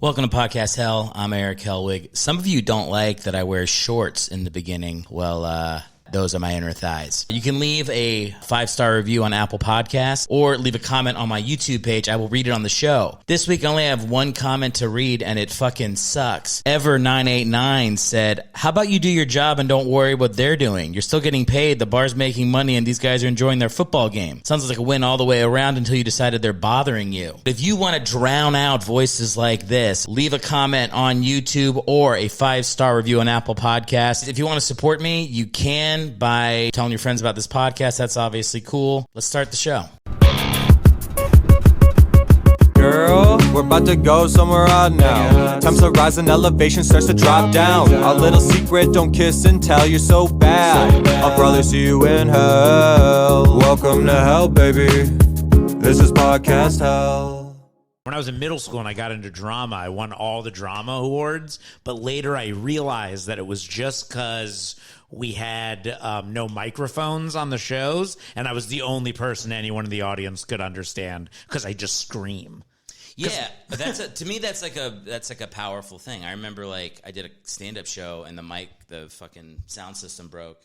Welcome to Podcast Hell. I'm Erick Hellwig. Some of you don't like that I wear shorts in the beginning. Well, those are my inner thighs. You can leave a 5-star review on Apple Podcasts or leave a comment on my YouTube page. I will read it on the show. This week, I only have one comment to read, and it fucking sucks. Ever989 said, how about you do your job and don't worry what they're doing? You're still getting paid, the bar's making money, and these guys are enjoying their football game. Sounds like a win all the way around until you decided they're bothering you. If you want to drown out voices like this, leave a comment on YouTube or a 5-star review on Apple Podcasts. If you want to support me, you can by telling your friends about this podcast. That's obviously cool. Let's start the show. Girl, we're about to go somewhere odd now. Times to rise and elevation starts to drop down. Our little secret, don't kiss and tell, you're so bad. I'll probably see you in hell. Welcome to hell, baby. This is Podcast Hell. When I was in middle school and I got into drama, I won all the drama awards, but later I realized that it was just because we had no microphones on the shows, and I was the only person anyone in the audience could understand because I just scream. Yeah, but to me that's like a powerful thing. I remember like I did a stand-up show and the fucking sound system broke.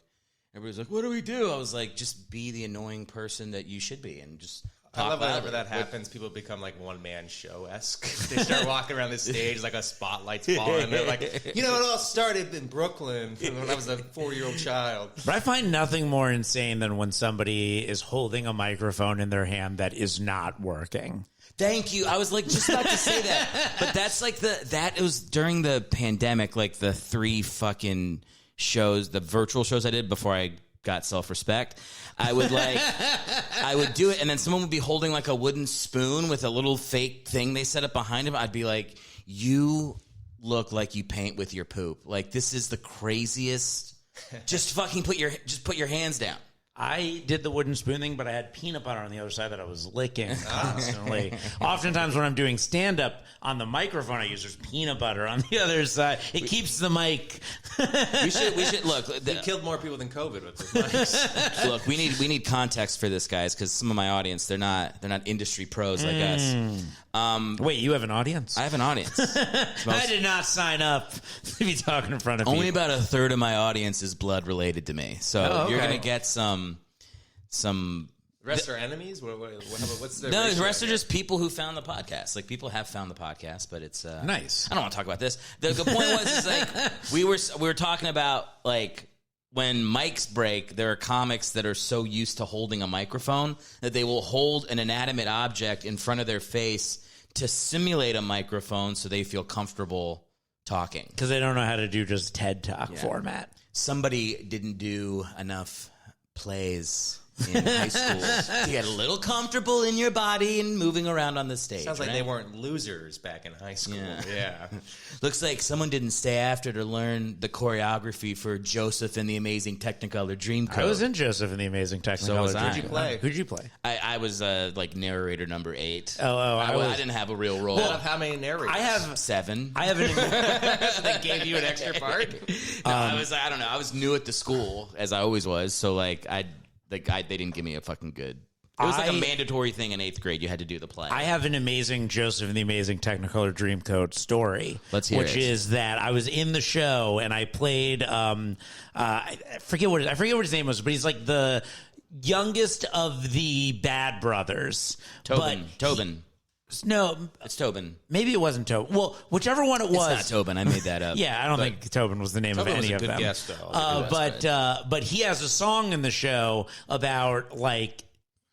Everybody was like, "What do we do?" I was like, "Just be the annoying person that you should be, and just." I love whenever that happens, people become like one-man show-esque. They start walking around the stage like a spotlight's falling. They're like, you know, it all started in Brooklyn when I was a 4-year-old child. But I find nothing more insane than when somebody is holding a microphone in their hand that is not working. Thank you. I was like just about to say that. But that's like it was during the pandemic, like the 3 fucking shows, the virtual shows I did before I got self-respect. I would do it, and then someone would be holding like a wooden spoon with a little fake thing they set up behind him. I'd be like, you look like you paint with your poop. Like, this is the craziest. Just fucking put your hands down. I did the wooden spoon thing, but I had peanut butter on the other side that I was licking constantly. Oftentimes when I'm doing stand-up, on the microphone I use, there's peanut butter on the other side. It keeps the mic. We should look. They killed more people than COVID with this mics. Look, we need context for this, guys, because some of my audience, they're not industry pros like us. Wait, you have an audience? I have an audience. I did not sign up to be talking in front of Only people. about a third of my audience is blood related to me, so you're gonna get some. The rest are enemies? What's their No, ratio? the rest are just people who found the podcast. Like, people have found the podcast, but it's nice. I don't want to talk about this. The point was, is like we were talking about like when mics break, there are comics that are so used to holding a microphone that they will hold an inanimate object in front of their face to simulate a microphone so they feel comfortable talking. Because they don't know how to do just TED Talk format. Somebody didn't do enough plays in high school to get a little comfortable in your body and moving around on the stage. Sounds like they weren't losers back in high school. Yeah. Looks like someone didn't stay after to learn the choreography for Joseph and the Amazing Technicolor Dreamcoat. I was in Joseph and the Amazing Technicolor. So was I. Who'd you play? Who'd you play? I was like narrator number 8. I I didn't have a real role. Out of how many narrators? I have 7. I have an. They gave you an extra part? No, I don't know. I was new at the school, as I always was. So like they didn't give me a fucking good. It was like a mandatory thing in 8th grade. You had to do the play. I have an amazing Joseph and the Amazing Technicolor Dreamcoat story. Let's hear it. Which is that I was in the show and I played. I forget what his name was, but he's like the youngest of the bad brothers. Tobin. No, It's Tobin. maybe it wasn't Tobin. Well, whichever one it was. It's not Tobin. I made that up. Yeah, I don't think Tobin was the name Tobin of was any a of good them. guess, though. But he has a song in the show about like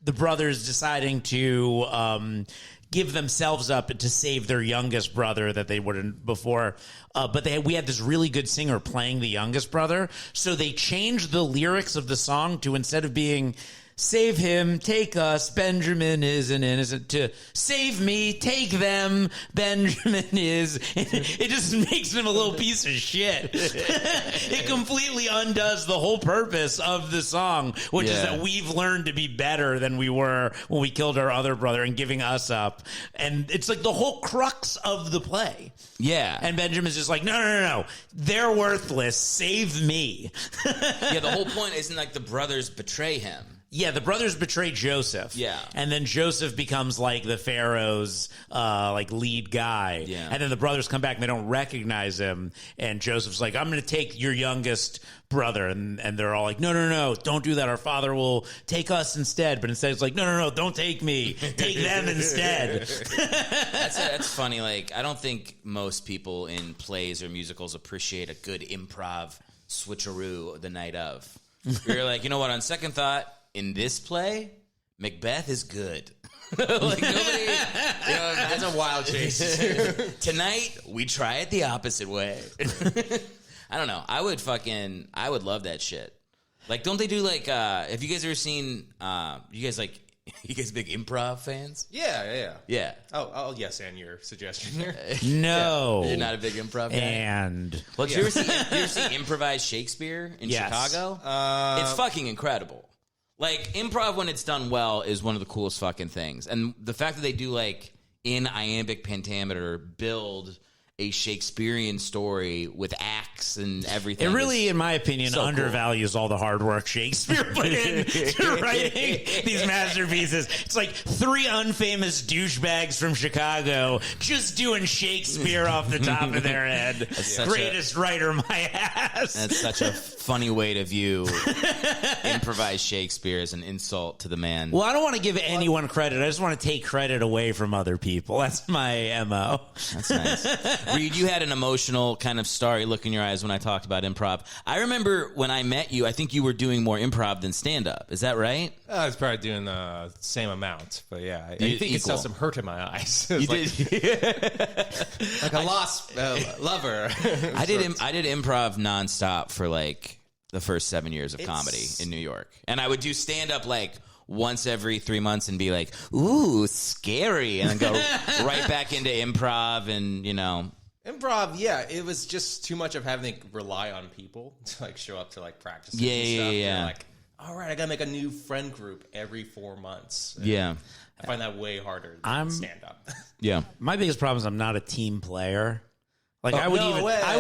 the brothers deciding to give themselves up to save their youngest brother that they wouldn't before. But we had this really good singer playing the youngest brother, so they changed the lyrics of the song to, instead of being "Save him, take us, Benjamin is an innocent," to "Save me, take them, Benjamin is." It just makes him a little piece of shit. It completely undoes the whole purpose of the song, which is that we've learned to be better than we were when we killed our other brother and giving us up. And it's like the whole crux of the play. Yeah. And Benjamin's just like, no. They're worthless. Save me. Yeah, the whole point isn't like the brothers betray him. Yeah, the brothers betray Joseph. Yeah. And then Joseph becomes like the Pharaoh's like lead guy. Yeah. And then the brothers come back and they don't recognize him. And Joseph's like, I'm going to take your youngest brother. And they're all like, no, don't do that. Our father will take us instead. But instead it's like, no, don't take me. Take them instead. That's funny. Like, I don't think most people in plays or musicals appreciate a good improv switcheroo the night of. You're like, you know what, on second thought, in this play, Macbeth is good. Like, nobody, That's a wild chase. tonight, we try it the opposite way. I don't know. I would love that shit. Like, don't they do like, have you guys ever seen, you guys big improv fans? Yeah. Yeah. Oh, yes, and your suggestion here. No. You're not a big improv guy? And Well, did you ever see improvised Shakespeare in Yes. Chicago? It's fucking incredible. Like, improv, when it's done well, is one of the coolest fucking things. And the fact that they do, like, in iambic pentameter, build a Shakespearean story with acts and everything. it really, in my opinion, so cool. undervalues all the hard work Shakespeare put into writing these masterpieces. It's like 3 unfamous douchebags from Chicago just doing Shakespeare off the top of their head. Greatest writer my ass. That's such a funny way to view improvised Shakespeare as an insult to the man. Well, I don't want to give anyone credit. I just want to take credit away from other people. That's my MO. That's nice. Reid, you had an emotional kind of starry look in your eyes when I talked about improv. I remember when I met you, I think you were doing more improv than stand-up. Is that right? I was probably doing the same amount, but yeah, I think it Equal. saw some hurt in my eyes. You Like, like a lost lover. I did improv nonstop for like the first 7 years of comedy in New York. And I would do stand-up like once every 3 months and be like, ooh, scary. And then go right back into improv and, Improv, yeah, it was just too much of having to rely on people to like show up to like practice. Yeah, and stuff. yeah. You're like, all right, I gotta make a new friend group every 4 months. And Yeah. I find that way harder than stand up. Yeah. My biggest problem is I'm not a team player. Like I would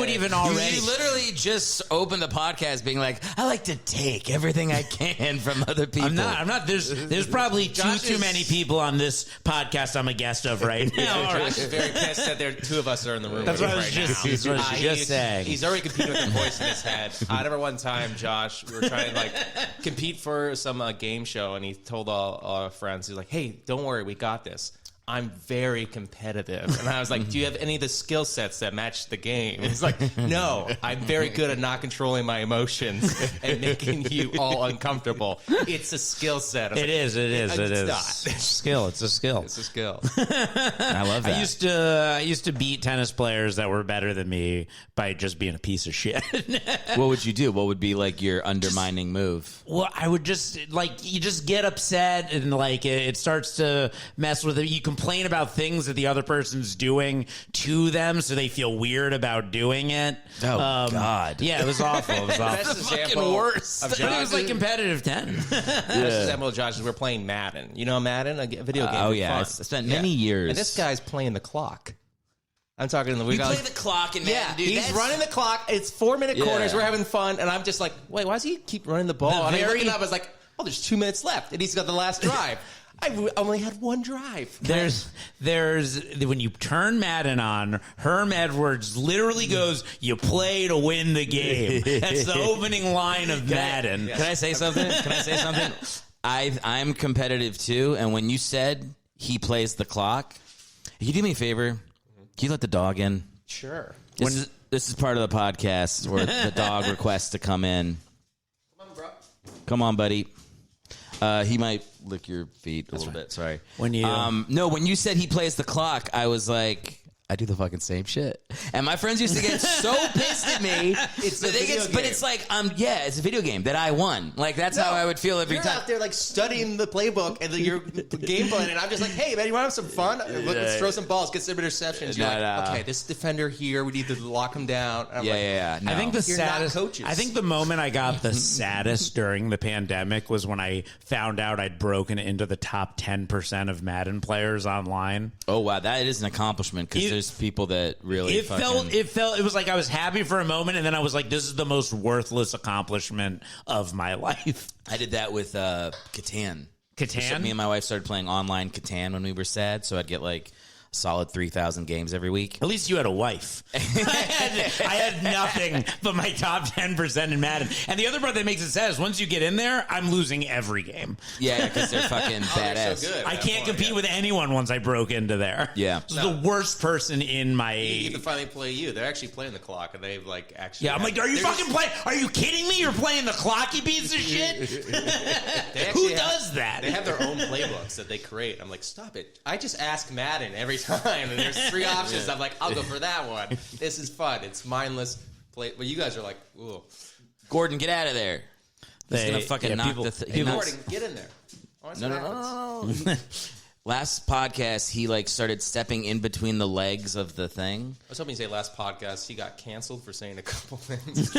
even already. You literally just opened the podcast being like, I like to take everything I can from other people. I'm not. There's probably too many people on this podcast I'm a guest of right now. Josh is very pissed that there 2 of us are in the room. That's what I was right just, now. that's what I was just saying. He's already competing with the voice in his head. I remember one time, Josh, we were trying to like compete for some game show, and he told all our friends, he's like, "Hey, don't worry, we got this. I'm very competitive." And I was like, do you have any of the skill sets that match the game? And he's like, no, I'm very good at not controlling my emotions and making you all uncomfortable. It's a skill set. It is. It's not. It's a skill. It's a skill. It's a skill. I love that. I used to beat tennis players that were better than me by just being a piece of shit. What would you do? What would be like your undermining move? Well, I would just you just get upset and like it starts to mess with it. You complain about things that the other person's doing to them, so they feel weird about doing it. Oh, God. Yeah, it was awful. It was awful. Best example worst. of But it was Josh. like competitive tennis. Best example of Josh is we're playing Madden. You know Madden, a video game. Oh, for yeah. I fun. spent many years. And this guy's playing the clock. I'm talking to the You play the clock and Yeah, dude, he's running the clock. It's 4-minute Yeah. corners. We're having fun, and I'm just like, wait, why does he keep running the ball? And I'm very- looking up, I was like, oh, there's 2 minutes left, and he's got the last drive. I only had 1 drive. There's when you turn Madden on, Herm Edwards literally goes, "You play to win the game." That's the opening line of Madden. Can I say something? I'm competitive too, and when you said he plays the clock, can you do me a favor? Can you let the dog in? Sure. This is part of the podcast where the dog requests to come in. Come on, bro. Come on, buddy. He might lick your feet a little bit. Sorry. When you when you said he plays the clock, I was like, I do the fucking same shit. And my friends used to get so pissed at me. But it's like, it's a video game that I won. Like, that's how I would feel every You're time. out there like studying the playbook and your game plan, and I'm just like, hey man, you want to have some fun? Let's throw some balls, get some interceptions. You're like, okay, this defender here, we need to lock him down. And I'm like, No. I think the You're not saddest. coaches. I think the moment I got the saddest during the pandemic was when I found out I'd broken into the top 10% of Madden players online. Oh, wow. That is an accomplishment because there's people that really It was like I was happy for a moment, and then I was like, this is the most worthless accomplishment of my life. I did that with Catan. Catan? Me and my wife started playing online Catan when we were sad, so I'd get like a solid 3,000 games every week. At least you had a wife. I had nothing but my top 10% in Madden. And the other part that makes it sad is once you get in there, I'm losing every game. Yeah, because they're fucking badass. They're so good. I can't compete with anyone once I broke into there. Yeah. This is the worst person in my You get to finally play you. They're actually playing the clock, and they've like actually. Yeah, I'm like, are you fucking playing? Are you kidding me? You're playing the clock, you piece of shit? Who does that? They have their own playbooks that they create. I'm like, stop it. I just ask Madden every time, and there's 3 options. I'm like, I'll go for that one. This is fun. It's mindless play. But you guys are like, ooh. Gordon, get out of there. He's going to fucking knock the thing. Gordon, get in there. No. Last podcast, he like started stepping in between the legs of the thing. I was hoping you say last podcast he got canceled for saying a couple things.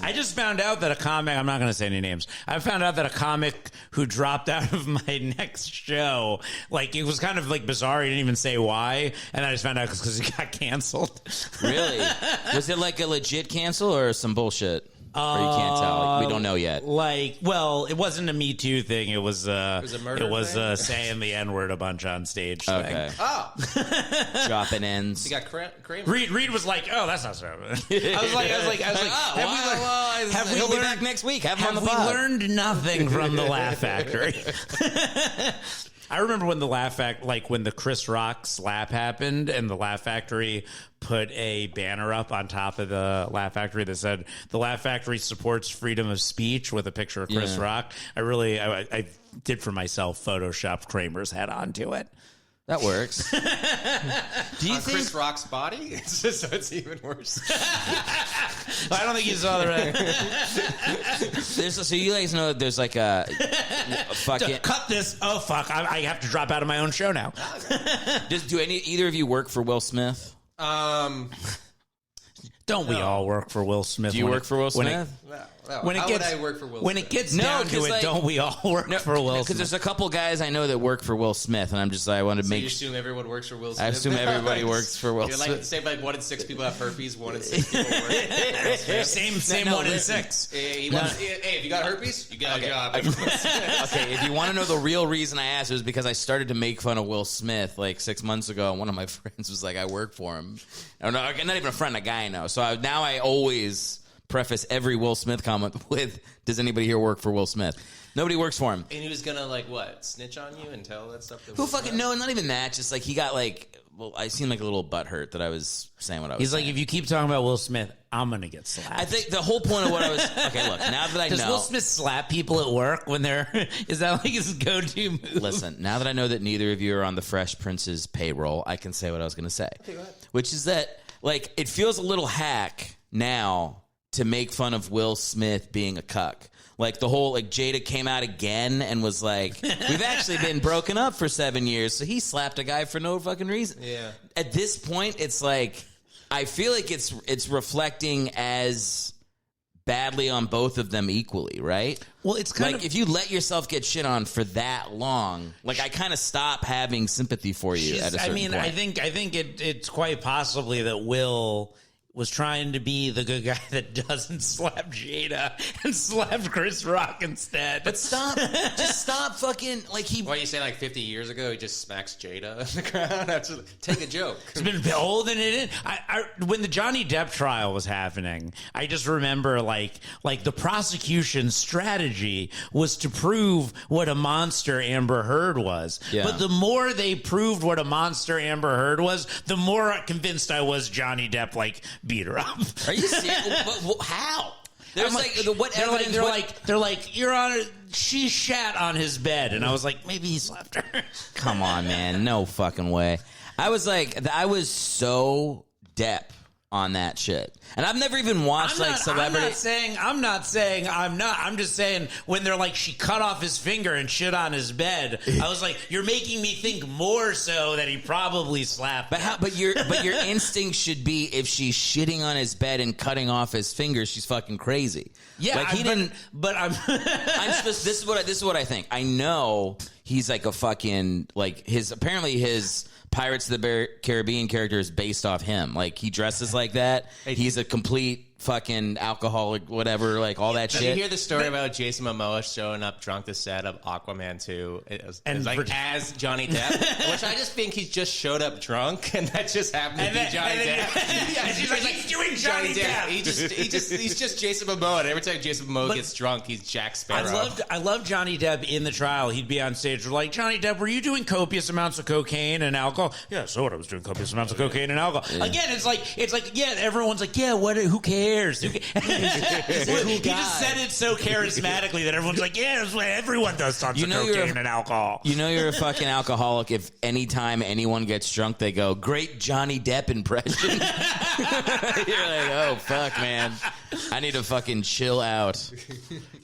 I just found out that a comic, I'm not going to say any names, I found out that a comic who dropped out of my next show, like it was kind of like bizarre, he didn't even say why, and I just found out because he got canceled. Really? Was it like a legit cancel or some bullshit? Or you can't tell. We don't know yet. Like, well, it wasn't a Me Too thing. It was a murder thing? Saying the N-word a bunch on stage Okay. thing. Oh. Dropping ends. You got Kramer? Reid was like, oh, that's not so. I was like, have we he'll learned, be back next week. Have him on the we pod. learned nothing from the Laugh Factory? I remember when the when the Chris Rock slap happened and the Laugh Factory put a banner up on top of the Laugh Factory that said, the Laugh Factory supports freedom of speech with a picture of Chris Rock. I did for myself Photoshopped Kramer's head onto it. That works. Do you think Chris Rock's body? It's just, so it's even worse. I don't think you saw the so you guys know there's like a fucking cut this. Oh fuck! I have to drop out of my own show now. Do either of you work for Will Smith? Don't we all work for Will Smith? Do you work for Will Smith? When it gets, would I work for Will when Smith? it gets down to it, like, don't we all work for Will Smith? Because there's a couple guys I know that work for Will Smith, and I'm just I want to make. You assume everyone works for Will Smith? I assume everybody works for Will You're Smith. like, say like 1 in 6 people have herpes, 1 in 6 people work for Will Smith. Same No, 1 in listen. 6. Hey, if you got herpes, you got a job. Okay, if you want to know the real reason I asked, it was because I started to make fun of Will Smith like 6 months ago, and one of my friends was like, I work for him. Oh, no, not even a friend, a guy I know. So now I always preface every Will Smith comment with, does anybody here work for Will Smith? Nobody works for him. And he was gonna like what? Snitch on you and tell that stuff? Who fucking no? Not even that. Just like he got like. Well, I seemed like a little butthurt that I was saying what I was. He's saying. like, if you keep talking about Will Smith, I'm gonna get slapped. I think the whole point of what I was. Okay, look. Now that I Does know, Will Smith slap people at work when they're? Is that like his go-to move? listen. Now that I know that neither of you are on the Fresh Prince's payroll, I can say what I was going to say, which is that like it feels a little hack now to make fun of Will Smith being a cuck. Like the whole, like Jada came out again and was like, we've actually been broken up for 7 years. So he slapped a guy for no fucking reason. Yeah. At this point, it's like, I feel like it's reflecting as badly on both of them equally, right? Well, it's kind like if you let yourself get shit on for that long, like I kind of stop having sympathy for you at a certain point. I think it's quite possibly that Will was trying to be the good guy that doesn't slap Jada and slapped Chris Rock instead. But stop, just stop fucking, like he... What, you say like 50 years ago he just smacks Jada on the ground? Take a joke. It's been holding it in. When the Johnny Depp trial was happening, I just remember like the prosecution's strategy was to prove what a monster Amber Heard was. Yeah. But the more they proved what a monster Amber Heard was, the more convinced I was Johnny Depp beat her up. Are you serious? How? There's what evidence? They're like, Your Honor, she shat on his bed, and I was like, maybe he slapped her. Come on, man, no fucking way. I was so Depp on that shit, and I've never even watched celebrity. I'm not saying I'm not. I'm just saying when they're like she cut off his finger and shit on his bed. I was like, you're making me think more so that he probably slapped. But your instinct should be if she's shitting on his bed and cutting off his fingers, she's fucking crazy. Yeah, like he didn't. But I'm. This is what I think. I know he's like a fucking like apparently his Pirates of the Caribbean character is based off him. Like he dresses like that. He's a complete fucking alcoholic, whatever, like all that shit. Did you hear the story about Jason Momoa showing up drunk to set of Aquaman 2 as Johnny Depp? Which I just think he just showed up drunk and that just happened to be Johnny Depp. Yeah, he's like, he's doing Johnny Depp. He's just Jason Momoa, and every time Jason Momoa gets drunk, he's Jack Sparrow. I loved Johnny Depp in the trial. He'd be on stage like, Johnny Depp, were you doing copious amounts of cocaine and alcohol? Yeah, so what? I was doing copious amounts of cocaine and alcohol. Yeah. Again, it's like, yeah, everyone's like, yeah, what? Who cares? He just said it so charismatically that everyone's like, yeah, that's what everyone does tons of cocaine and alcohol. You know you're a fucking alcoholic if anytime anyone gets drunk, they go, great Johnny Depp impression. You're like, oh, fuck, man. I need to fucking chill out.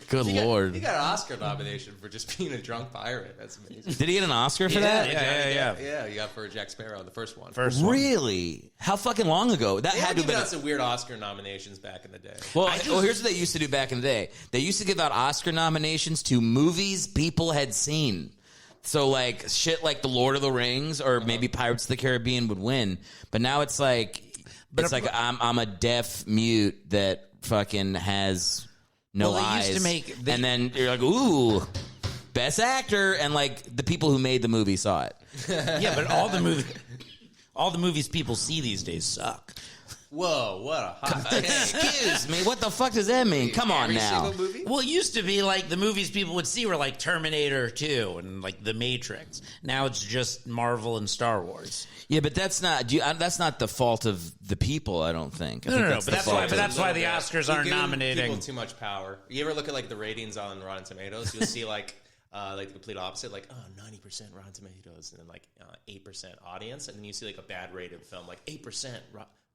Good Lord. He got an Oscar nomination for just being a drunk pirate. That's amazing. Did he get an Oscar for that? Yeah, he got for Jack Sparrow, the first one. Really? How fucking long ago? That had to have been some weird Oscar nominations back in the day. Well, here's what they used to do back in the day. They used to give out Oscar nominations to movies people had seen. So, like, shit like The Lord of the Rings or maybe Pirates of the Caribbean would win. But now it's like, I'm a deaf mute that fucking has no eyes. And then you're like, ooh, best actor. And, like, the people who made the movie saw it. Yeah, but all the movies people see these days suck. Whoa, what a hot take. Excuse me, what the fuck does that mean? Come on now. Single movie? Well, it used to be like the movies people would see were like Terminator 2 and like The Matrix. Now it's just Marvel and Star Wars. Yeah, but that's not the fault of the people, I don't think. No, but that's why the Oscars aren't nominating. People too much power. You ever look at like the ratings on Rotten Tomatoes? You'll see like the complete opposite, like 90% Rotten Tomatoes and then like 8% audience, and then you see like a bad rated film, like 8%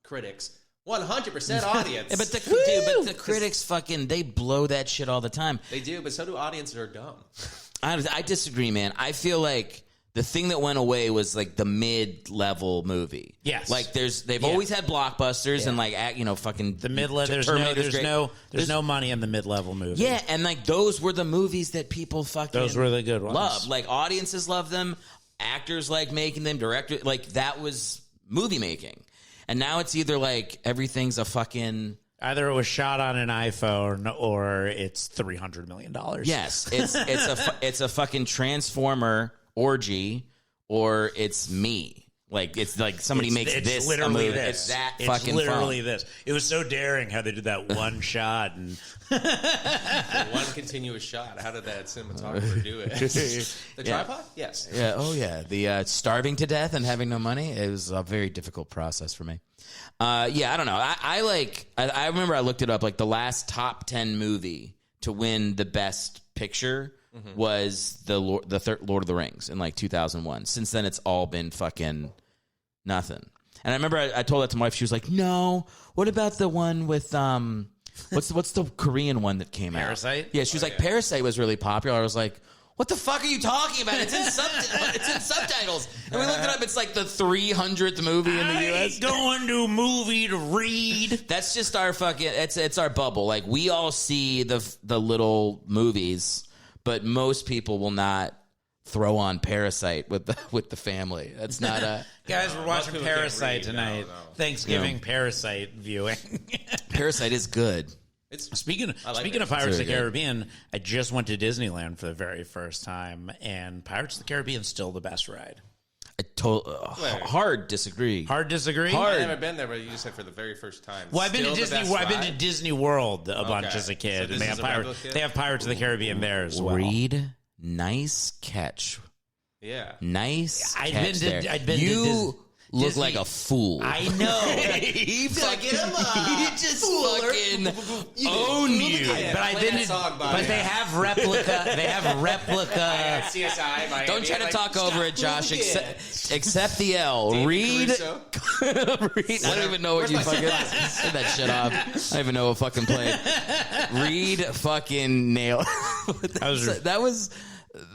critics, 100% audience. Yeah, but the critics fucking they blow that shit all the time. They do, but so do audiences are dumb. I disagree, man. I feel like the thing that went away was like the mid-level movie. Yes, like they've always had blockbusters and like fucking the mid-level. There's no money in the mid-level movie. Yeah, and like those were the movies that people fucking those were the good ones. Loved. Like audiences loved them, actors like making them, directors like that was movie making. And now it's either like everything's a fucking... Either it was shot on an iPhone or it's $300 million. Yes, it's a fucking Transformer orgy or it's me. Like it's like somebody makes this literally a movie. This. It's that it's fucking literally fun. This. It was so daring how they did that one shot and one continuous shot. How did that cinematographer do it? The tripod? Yes. Yeah. Oh yeah. The starving to death and having no money. It was a very difficult process for me. Yeah. I don't know. I remember I looked it up. Like the last top 10 movie to win the best picture was the Lord of the Rings in like 2001. Since then, it's all been fucking nothing. And I remember I told that to my wife. She was like, "No, what about the one with what's the Korean one that came Parasite? out?" Yeah, she was like, "Parasite was really popular." I was like, "What the fuck are you talking about? It's in subtitles." And we looked it up. It's like the 300th movie in the U.S. Going to a movie to read. That's just our fucking. It's our bubble. Like we all see the little movies. But most people will not throw on Parasite with the family. That's not a... Guys, we're watching Parasite tonight. No. Thanksgiving Parasite viewing. Parasite is good. Speaking of Pirates of the Caribbean, I just went to Disneyland for the very first time, and Pirates of the Caribbean is still the best ride. Hard disagree. Hard disagree? I've never been there, but you said for the very first time. Well, I've been to Disney World a bunch as a kid, and they have Pirates of the Caribbean there as well. Reid, nice catch. Yeah. Nice I'd catch been there. to You look like a fool. I know. He just fucking owned you. But I've been to, but they have replica. They have replica. CSI. Miami. Don't try to talk over it, Josh. Accept the L. Reid. I don't even know what you fucking said that shit off. I don't even know what fucking played. Reid fucking nailed. That was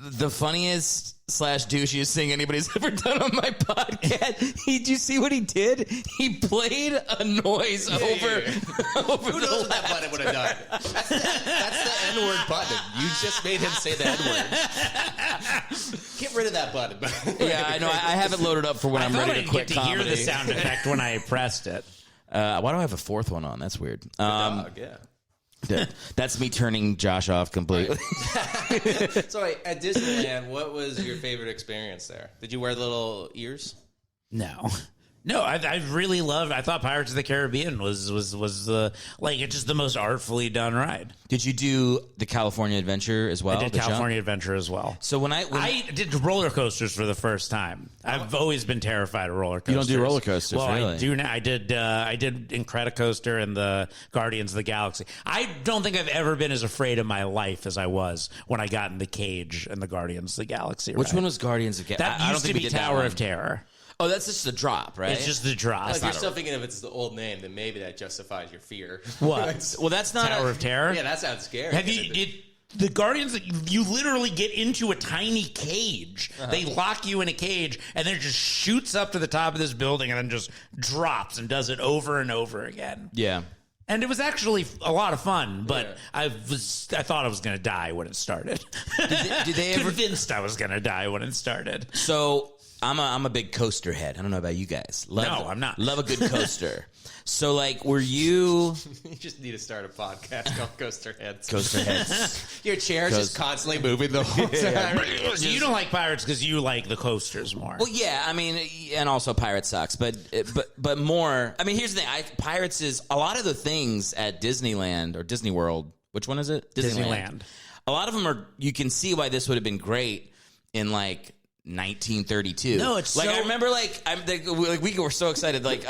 the funniest / douchiest thing anybody's ever done on my podcast. Did you see what he did? He played a noise over Who knows what that button would have done? That's the N-word button. You just made him say the N-word. Get rid of that button. Yeah, I know. I have it loaded up for when I'm ready to quit get to comedy. hear the sound effect when I pressed it. Why do I have a fourth one on? That's weird. Dog, yeah. That's me turning Josh off completely. So wait, at Disneyland, what was your favorite experience there? Did you wear the little ears? No, I really loved. I thought Pirates of the Caribbean was like it's just the most artfully done ride. Did you do the California Adventure as well? I did California Adventure as well. So when I did roller coasters for the first time. I've always been terrified of roller coasters. You don't do roller coasters, well, really? I do now. I did Incredicoaster and the Guardians of the Galaxy. I don't think I've ever been as afraid of my life as I was when I got in the cage and the Guardians of the Galaxy. Which one was Guardians of the Galaxy? That used to be Tower of Terror. Oh, that's just the drop, right? It's just the drop. If you're still thinking if it's the old name, then maybe that justifies your fear. What? Well, that's not Tower of Terror? Yeah, that sounds scary. Have you? The Guardians, you literally get into a tiny cage. They lock you in a cage, and then it just shoots up to the top of this building, and then just drops and does it over and over again. Yeah. And it was actually a lot of fun, but I thought I was going to die when it started. Did they ever? Convinced I was going to die when it started. So I'm a big coaster head. I don't know about you guys. I'm not. Love a good coaster. So like, were you? You just need to start a podcast called Coaster Heads. Coaster heads. Your chair is just constantly moving the whole time. So you don't like pirates because you like the coasters more. Well, yeah, I mean, and also Pirates sucks, but more. I mean, here's the thing: Pirates is a lot of the things at Disneyland or Disney World. Which one is it? Disneyland. A lot of them are. You can see why this would have been great in like 1932. No, it's like so... I remember, we were so excited. Like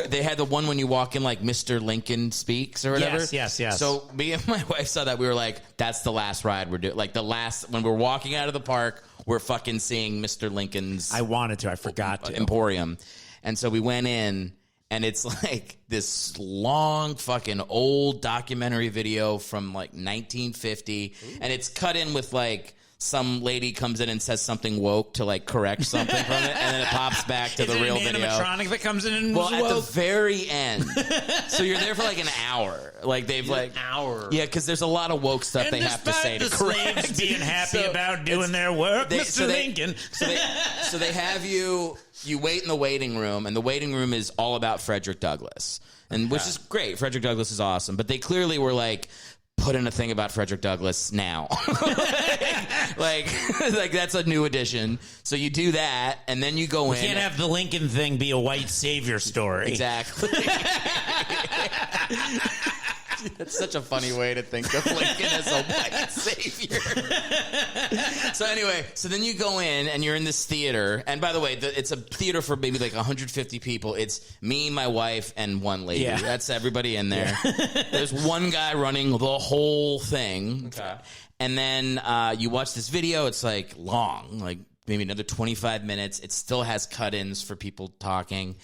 they had the one when you walk in, like Mr. Lincoln speaks or whatever. Yes. So me and my wife saw that. We were like, "That's the last ride we're doing." Like the last when we're walking out of the park, we're fucking seeing Mr. Lincoln's. I wanted to. I forgot to. Emporium, and so we went in. And it's like this long fucking old documentary video from like 1950. Ooh. And it's cut in with like some lady comes in and says something woke to like correct something from it. And then it pops back to the real video. Is it an animatronic that comes in and well, woke? At the very end. So you're there for like an hour. Like they've like an hour. Yeah, because there's a lot of woke stuff they have to say to correct. Slaves being happy about doing their work, Mr. Lincoln. So they have you wait in the waiting room, and the waiting room is all about Frederick Douglass, and which is great. Frederick Douglass is awesome, but they clearly were like, put in a thing about Frederick Douglass now. like that's a new addition. So you do that, and then you go in. You can't have the Lincoln thing be a white savior story. Exactly. That's such a funny way to think of Lincoln as a white savior. So anyway, so then you go in and you're in this theater. And by the way, it's a theater for maybe like 150 people. It's me, my wife, and one lady. Yeah. That's everybody in there. Yeah. There's one guy running the whole thing. Okay. And then you watch this video. It's like long, like maybe another 25 minutes. It still has cut-ins for people talking.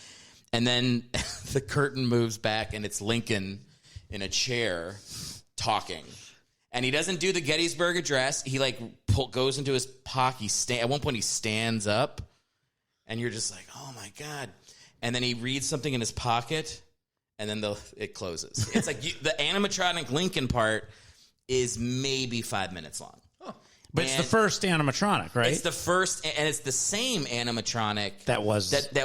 And then the curtain moves back and it's Lincoln in a chair talking, and he doesn't do the Gettysburg Address. He like goes into his pocket. At one point he stands up, and you're just like, oh my god. And then he reads something in his pocket, and then it closes. It's like the animatronic Lincoln part is maybe 5 minutes long. Oh. But it's the first animatronic, right? It's the first, and it's the same animatronic that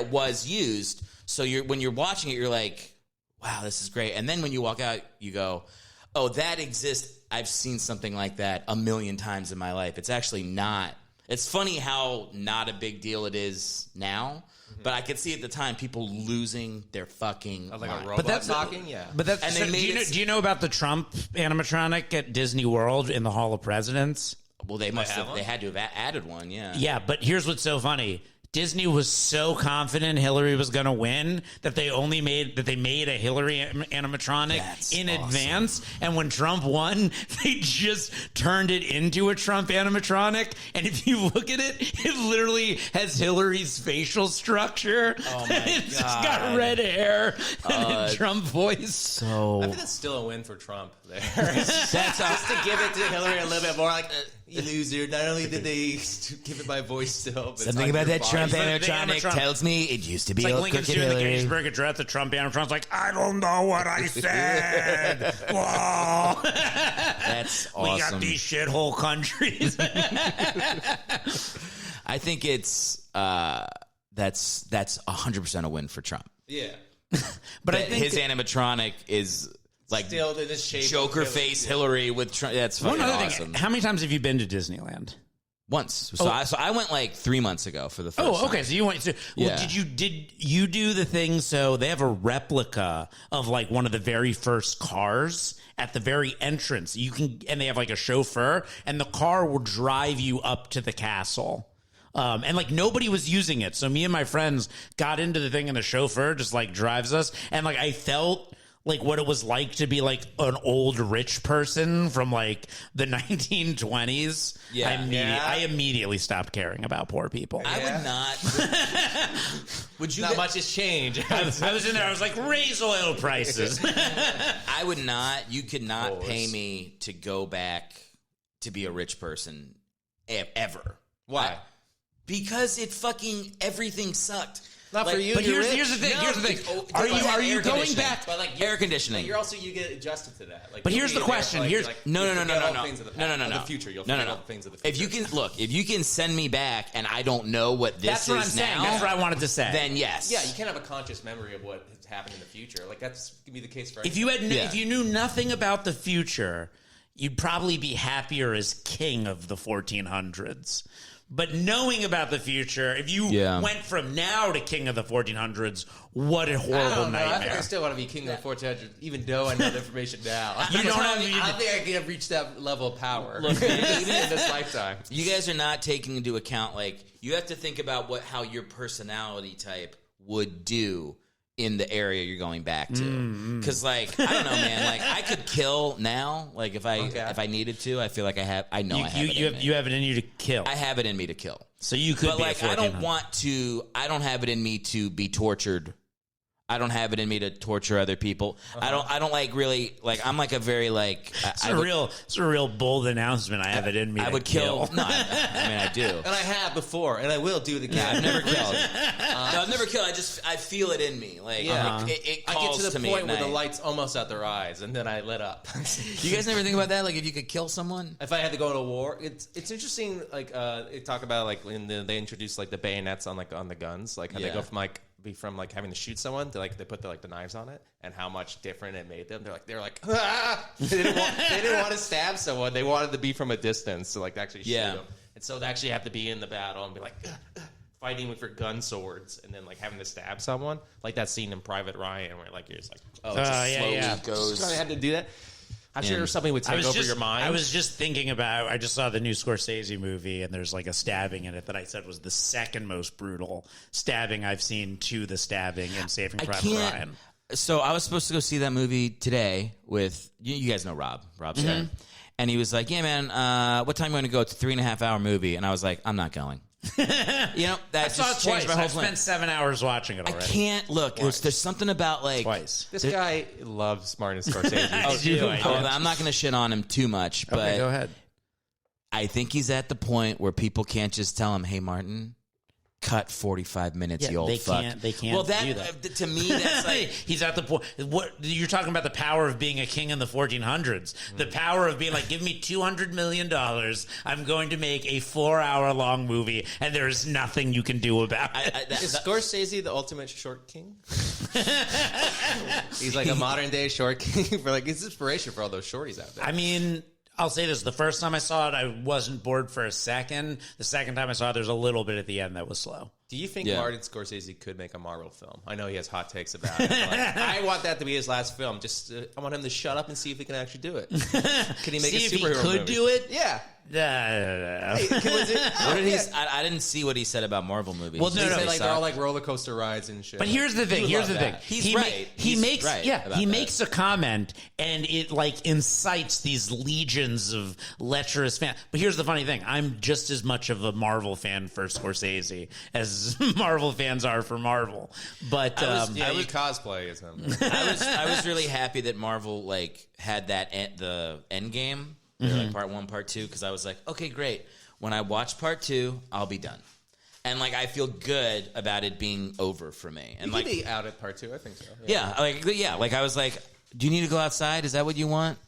was used. So when you're watching it, you're like, wow, this is great. And then when you walk out, you go, oh, that exists. I've seen something like that a million times in my life. It's actually not. It's funny how not a big deal it is now, but I could see at the time people losing their fucking like mind. a robot talking, yeah. But that's, and so do you know about the Trump animatronic at Disney World in the Hall of Presidents? Well, they had to have added one, yeah. Yeah, but here's what's so funny. Disney was so confident Hillary was going to win that they made a Hillary animatronic in advance. And when Trump won, they just turned it into a Trump animatronic. And if you look at it, it literally has Hillary's facial structure. Oh my It's God. just got red hair and a Trump voice. So I think that's still a win for Trump there. That's just to give it to Hillary a little bit more like, you loser. Not only did they give it my voice still, but something about that Trump animatronic animatronic tells me it used to be It's like a Lincoln's crooked doing the Hillary. Gettysburg Address. The Trump animatron's like, I don't know what I said. Whoa. That's We got awesome. these shithole countries. I think it's that's 100% a win for Trump. Yeah. But I That think his animatronic is like Still in the shape of Joker Hillary. face Hillary with Trump. That's fucking one other awesome. thing. How many times have you been to Disneyland? Once, so I went like 3 months ago for the first. Oh, okay. time. So you went. So, well, Yeah. did you do the thing? So they have a replica of like one of the very first cars at the very entrance. You can, and they have like a chauffeur, and the car will drive you up to the castle. And like nobody was using it, so me and my friends got into the thing, and the chauffeur just like drives us, and like I felt like what it was like to be like an old rich person from like the 1920s. Yeah. I immediately stopped caring about poor people. I would not. Would you? Not much has changed. I was in there. I was like, raise oil prices. I would not. You could not pay me to go back to be a rich person ever. Why? Because everything sucked. Not for you. But you're here's rich. the thing. No, Here's the thing. oh, Are but you air going conditioning. back? But like Air conditioning. You're also you get adjusted to that. Like But you'll here's be the there question. for, like, Here's- you're like, No. you'll forget all the things of the past, of the future. You'll forget all the things of the future. If you can send me back and I don't know what this That's what I'm is saying. now, That's what I wanted to say. then yes. Yeah, you can't have a conscious memory of what has happened in the future. Like that's gonna be the case for If you had, Yeah. if you knew nothing about the future, you'd probably be happier as king of the 1400s. But knowing about the future, if you Yeah. went from now to king of the 1400s, what a I horrible don't know. I think nightmare. I still want to be king of the 1400s, even though I know the information now. You don't have- I don't think I can reach that level of power Look, even in this lifetime. You guys are not taking into account, like, you have to think about how your personality type would do in the area you're going back to. Because, like, I don't know, man. Like, I could kill now. Like, if I needed to, I feel like I have it in me. You have it in you to kill. I have it in me to kill. So you could But, be like, a I don't 1400. want to, I don't have it in me to be tortured. I don't have it in me to torture other people. I don't like really, like, I'm like a very, like, It's a real bold announcement. I have it in me. I to would kill. No, I mean, I do. And I have before, and I will do it again. I've never killed. No, I've never killed. I feel it in me. Like, it I calls get to the me point at where the night. light's almost out their eyes, and then I let up. You guys never think about that? Like, if you could kill someone? If I had to go to war, it's interesting. Like they talk about like when they introduce like the bayonets on the guns, like how they go from having to shoot someone to like they put the knives on it, and how much different it made them. They're like ah! they didn't want to stab someone. They wanted to be from a distance to like actually shoot them. And so they actually have to be in the battle and be like fighting for gun swords, and then like having to stab someone, like that scene in Private Ryan where like you're just like Slowly yeah. goes. I had to do that. I'm sure something would take over your mind. I was just thinking about. I just saw the new Scorsese movie, and there's like a stabbing in it that I said was the second most brutal stabbing I've seen to the stabbing in Saving Private Ryan. So I was supposed to go see that movie today with you guys know Rob. Rob's there. And he was like, "Yeah, man, what time are you going to go? It's a 3.5 hour movie." And I was like, "I'm not going." You know, that I saw it just changed twice. my whole I've plan. spent 7 hours watching it I already. can't look. There's something about like Twice. This guy loves Martin Scorsese. I do. I'm not going to shit on him too much, but Okay, go ahead. I think he's at the point where people can't just tell him, "Hey, Martin, cut 45 minutes, you old they fuck." can't. They can't. Well, do that. to me, that's like He's at the point. What you're talking about? The power of being a king in the 1400s. The power of being like, give me $200 million. I'm going to make a 4-hour-long movie, and there's nothing you can do about it. Is Scorsese the ultimate short king? He's like a modern day short king for like it's inspiration for all those shorties out there. I mean, I'll say this: the first time I saw it, I wasn't bored for a second. The second time I saw it, there's a little bit at the end that was slow. Do you think Yeah. Martin Scorsese could make a Marvel film? I know he has hot takes about it. But like, I want that to be his last film. Just I want him to shut up and see if he can actually do it. Can he make See a if he superhero could movie? do it? Yeah. What did he? I didn't see what he said about Marvel movies. Well, Did no, he no, say Like they they're all suck? like roller coaster rides and shit. But here's the thing. Here's the thing. He's right. He makes about he that. makes a comment, and it like incites these legions of lecherous fans. But here's the funny thing: I'm just as much of a Marvel fan for Scorsese as Marvel fans are for Marvel. But yeah, you cosplay as him. I was really happy that Marvel like had that the end game, like part 1, part 2, because I was like, okay, great. When I watch part 2, I'll be done, and like I feel good about it being over for me. And You like, could be out at part 2, I think so. like I was like, do you need to go outside? Is that what you want?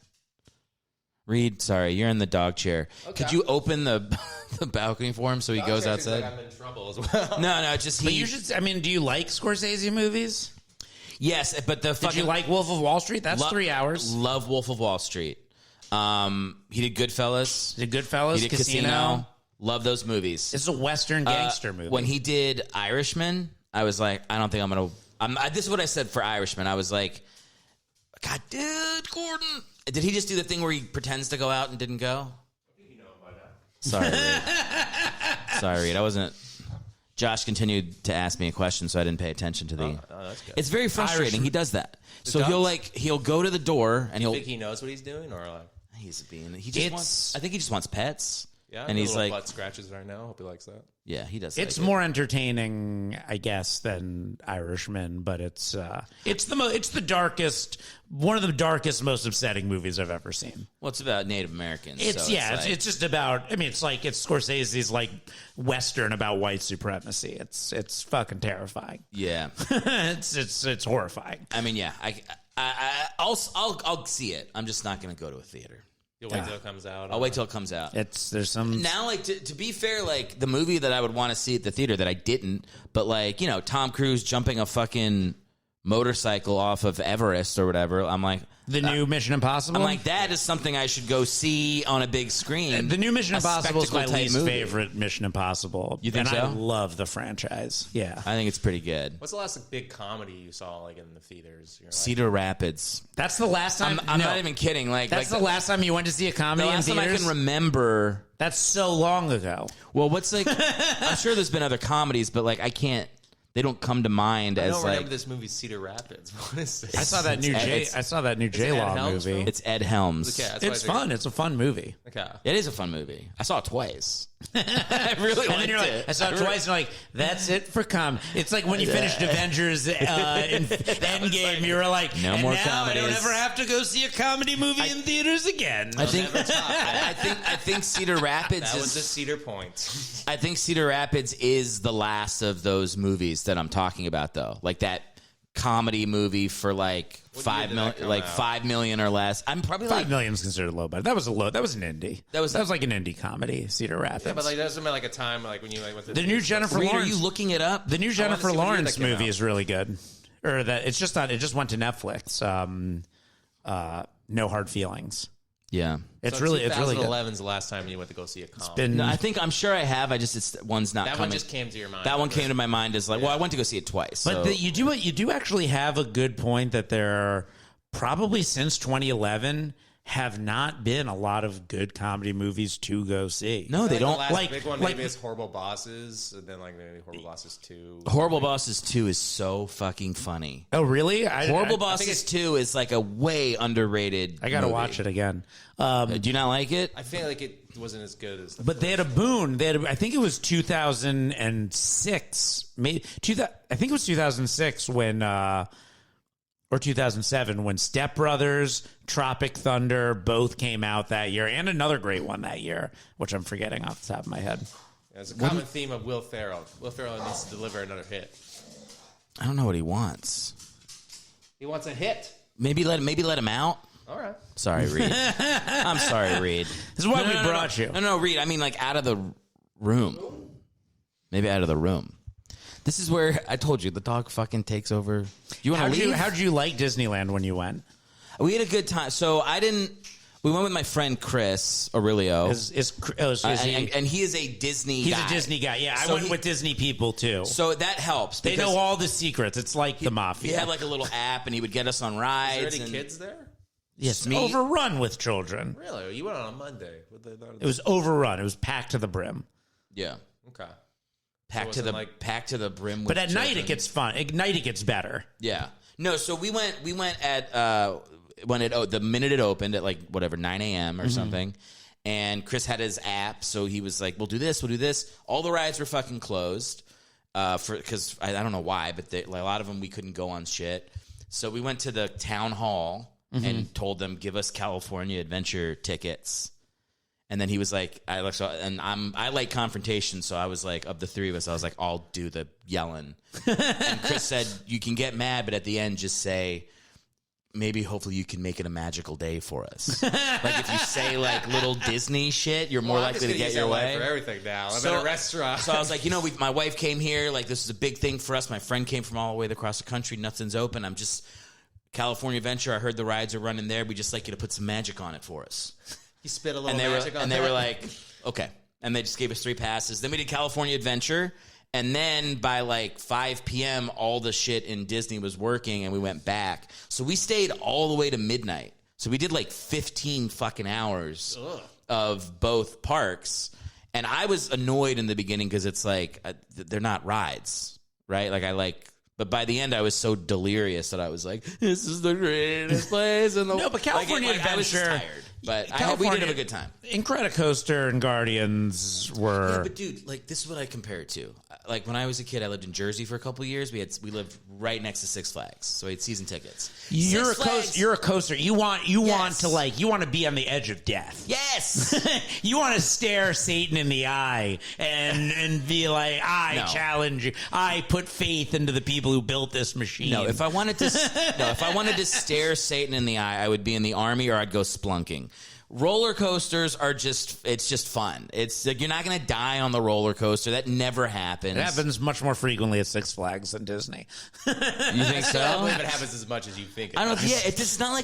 Reid, sorry, you're in the dog chair. Okay. Could you open the balcony for him so he goes outside? Like I'm in trouble as well. No, just but you should. I mean, do you like Scorsese movies? Yes, but the Did fucking you like Wolf of Wall Street? That's 3 hours. Love Wolf of Wall Street. He did Goodfellas. Did Goodfellas, He did Casino. Love those movies. This is a Western gangster movie. When he did Irishman, I was like, I don't think I'm gonna. This is what I said for Irishman. I was like, God, dude, Gordon. Did he just do the thing where he pretends to go out and didn't go? Sorry, Reid. Sorry, Reid. I wasn't. Josh continued to ask me a question, so I didn't pay attention to the. That's good. It's very frustrating. He does that. So does? he'll go to the door and You think he knows what he's doing, or like? he's being. He just wants. I think he just wants pets. Yeah, and he's like, butt scratches right now. Hope he likes that. yeah, he does. It's like more entertaining, I guess, than Irishman, but it's the darkest, one of the darkest, most upsetting movies I've ever seen. Well, it's about Native Americans. It's so it's just about. I mean, it's Scorsese's like Western about white supremacy. It's fucking terrifying. yeah. it's horrifying. I mean, yeah. I'll see it. I'm just not going to go to a theater. You'll wait till it comes out. I'll wait till it comes out. There's some Now, like to be fair, like the movie that I would want to see at the theater that I didn't, but like Tom Cruise jumping a fucking motorcycle off of Everest or whatever. I'm like the new Mission Impossible. I'm like that is something I should go see on a big screen. The new Mission A Impossible is my spectacle-type least movie. favorite Mission Impossible. You think and so? I love the franchise. Yeah, I think it's pretty good. What's the last big comedy you saw like in the theaters? You're like, Cedar Rapids. that's the last time. I'm no, not even kidding. Like That's like the last time you went to see a the comedy in last time I theaters. can remember. That's so long ago. Well, what's like? I'm sure there's been other comedies, but like I can't. They don't come to mind I as don't like. remember this movie, Cedar Rapids. What is this? I saw that new J Law Helms movie. film? It's Ed Helms. Okay, that's what It's I figured. fun. It's a fun movie. Okay. It is a fun movie. I saw it twice. I really And then liked you're like, it. I saw it twice, and you're like, that's it for It's like when you finished Avengers in Endgame, you were like, No and more now I don't comedies. ever have to go see a comedy movie in theaters again. I think Cedar Rapids That was the is. Cedar Point. I think Cedar Rapids is the last of those movies that I'm talking about, though. Like that comedy movie for like What year $5 did million, that come like out? $5 million or less. I'm probably like. $5 million is considered low, but that was an indie. That was like an indie comedy. Cedar Rapids. Yeah, but like there's like a time like when you like went to the new Jennifer Reid, are Lawrence. you looking it up? The new Jennifer see what year Lawrence that came movie out. is really good. Or that it's just not. It just went to Netflix. No Hard Feelings. Yeah. It's really good. 2011 is the last time you went to go see a comedy. Been No, I'm sure I have. It's one's not that coming. one just came to your mind. That one came to my mind as like, well, I went to go see it twice. But so- you do actually have a good point that there are probably since 2011 have not been a lot of good comedy movies to go see. no, they The don't. last like- big one like- maybe is Horrible Bosses, and then like maybe Horrible Bosses 2. Horrible Bosses 2 is so fucking funny. Oh, really? Horrible I Bosses 2 is like a way underrated. I got to movie. watch it again. Do you not like it? I feel like it wasn't as good as the But they had a boon. I think it was 2006. Maybe I think it was 2006 when, or 2007 when Step Brothers, Tropic Thunder both came out that year, and another great one that year, which I'm forgetting off the top of my head. It's a common theme of Will Ferrell. Will Ferrell needs to deliver another hit. I don't know what he wants. He wants a hit. Maybe let him out. All right. Sorry, Reid. I'm sorry, Reid. This is why we brought you. No, Reid. I mean, like out of the room. Maybe out of the room. This is where I told you the dog fucking takes over. You want to leave? How'd you like Disneyland when you went? We had a good time. So I didn't. We went with my friend Chris Aurelio, Is he, and he is a Disney. he's guy. a Disney guy. Yeah, So I went with Disney people too. So that helps. They because know all the secrets. It's like the mafia. He had like a little app, and he would get us on Is rides. there any and kids there? Yes, overrun with children. Really? You went on a Monday. It was overrun. It was packed to the brim. Yeah. Okay. Packed to the brim. But at children. night it gets fun. At night it gets better. Yeah. No, so we went at the minute it opened at 9 a.m. or something. And Chris had his app, so he was like, we'll do this. All the rides were fucking closed because I don't know why, but a lot of them we couldn't go on shit. So we went to the town hall and told them, give us California Adventure tickets. And then he was like, I like confrontation, so I was like, of the three of us, I was like, I'll do the yelling. And Chris said, you can get mad, but at the end, just say, maybe hopefully you can make it a magical day for us. If you say little Disney shit, you're more likely to get your way. For everything now. I'm at a restaurant. So I was like, my wife came here. This is a big thing for us. My friend came from all the way across the country. Nothing's open. I'm just California Adventure. I heard the rides are running there. We just like you to put some magic on it for us. You spit a little magic on it. And they were like, okay. And they just gave us 3 passes. Then we did California Adventure. And then by 5 p.m., all the shit in Disney was working and we went back. So we stayed all the way to midnight. So we did 15 fucking hours of both parks. And I was annoyed in the beginning because it's they're not rides, right? But by the end, I was so delirious that I was like, this is the greatest place in the world. No, but California Adventure. I was just tired. But we did have a good time. Incredicoaster and Guardians were. Yeah, but dude, this is what I compare it to. When I was a kid, I lived in Jersey for a couple of years. We lived right next to Six Flags, so we had season tickets. You're a coaster. You want to be on the edge of death. Yes. You want to stare Satan in the eye and be like, challenge you. I put faith into the people who built this machine. No, if I wanted to stare Satan in the eye, I would be in the army or I'd go splunking. Roller coasters are it's just fun. It's you're not going to die on the roller coaster. That never happens. It happens much more frequently at Six Flags than Disney. You think so? I don't believe it happens as much as you think. I don't. Yeah, it's not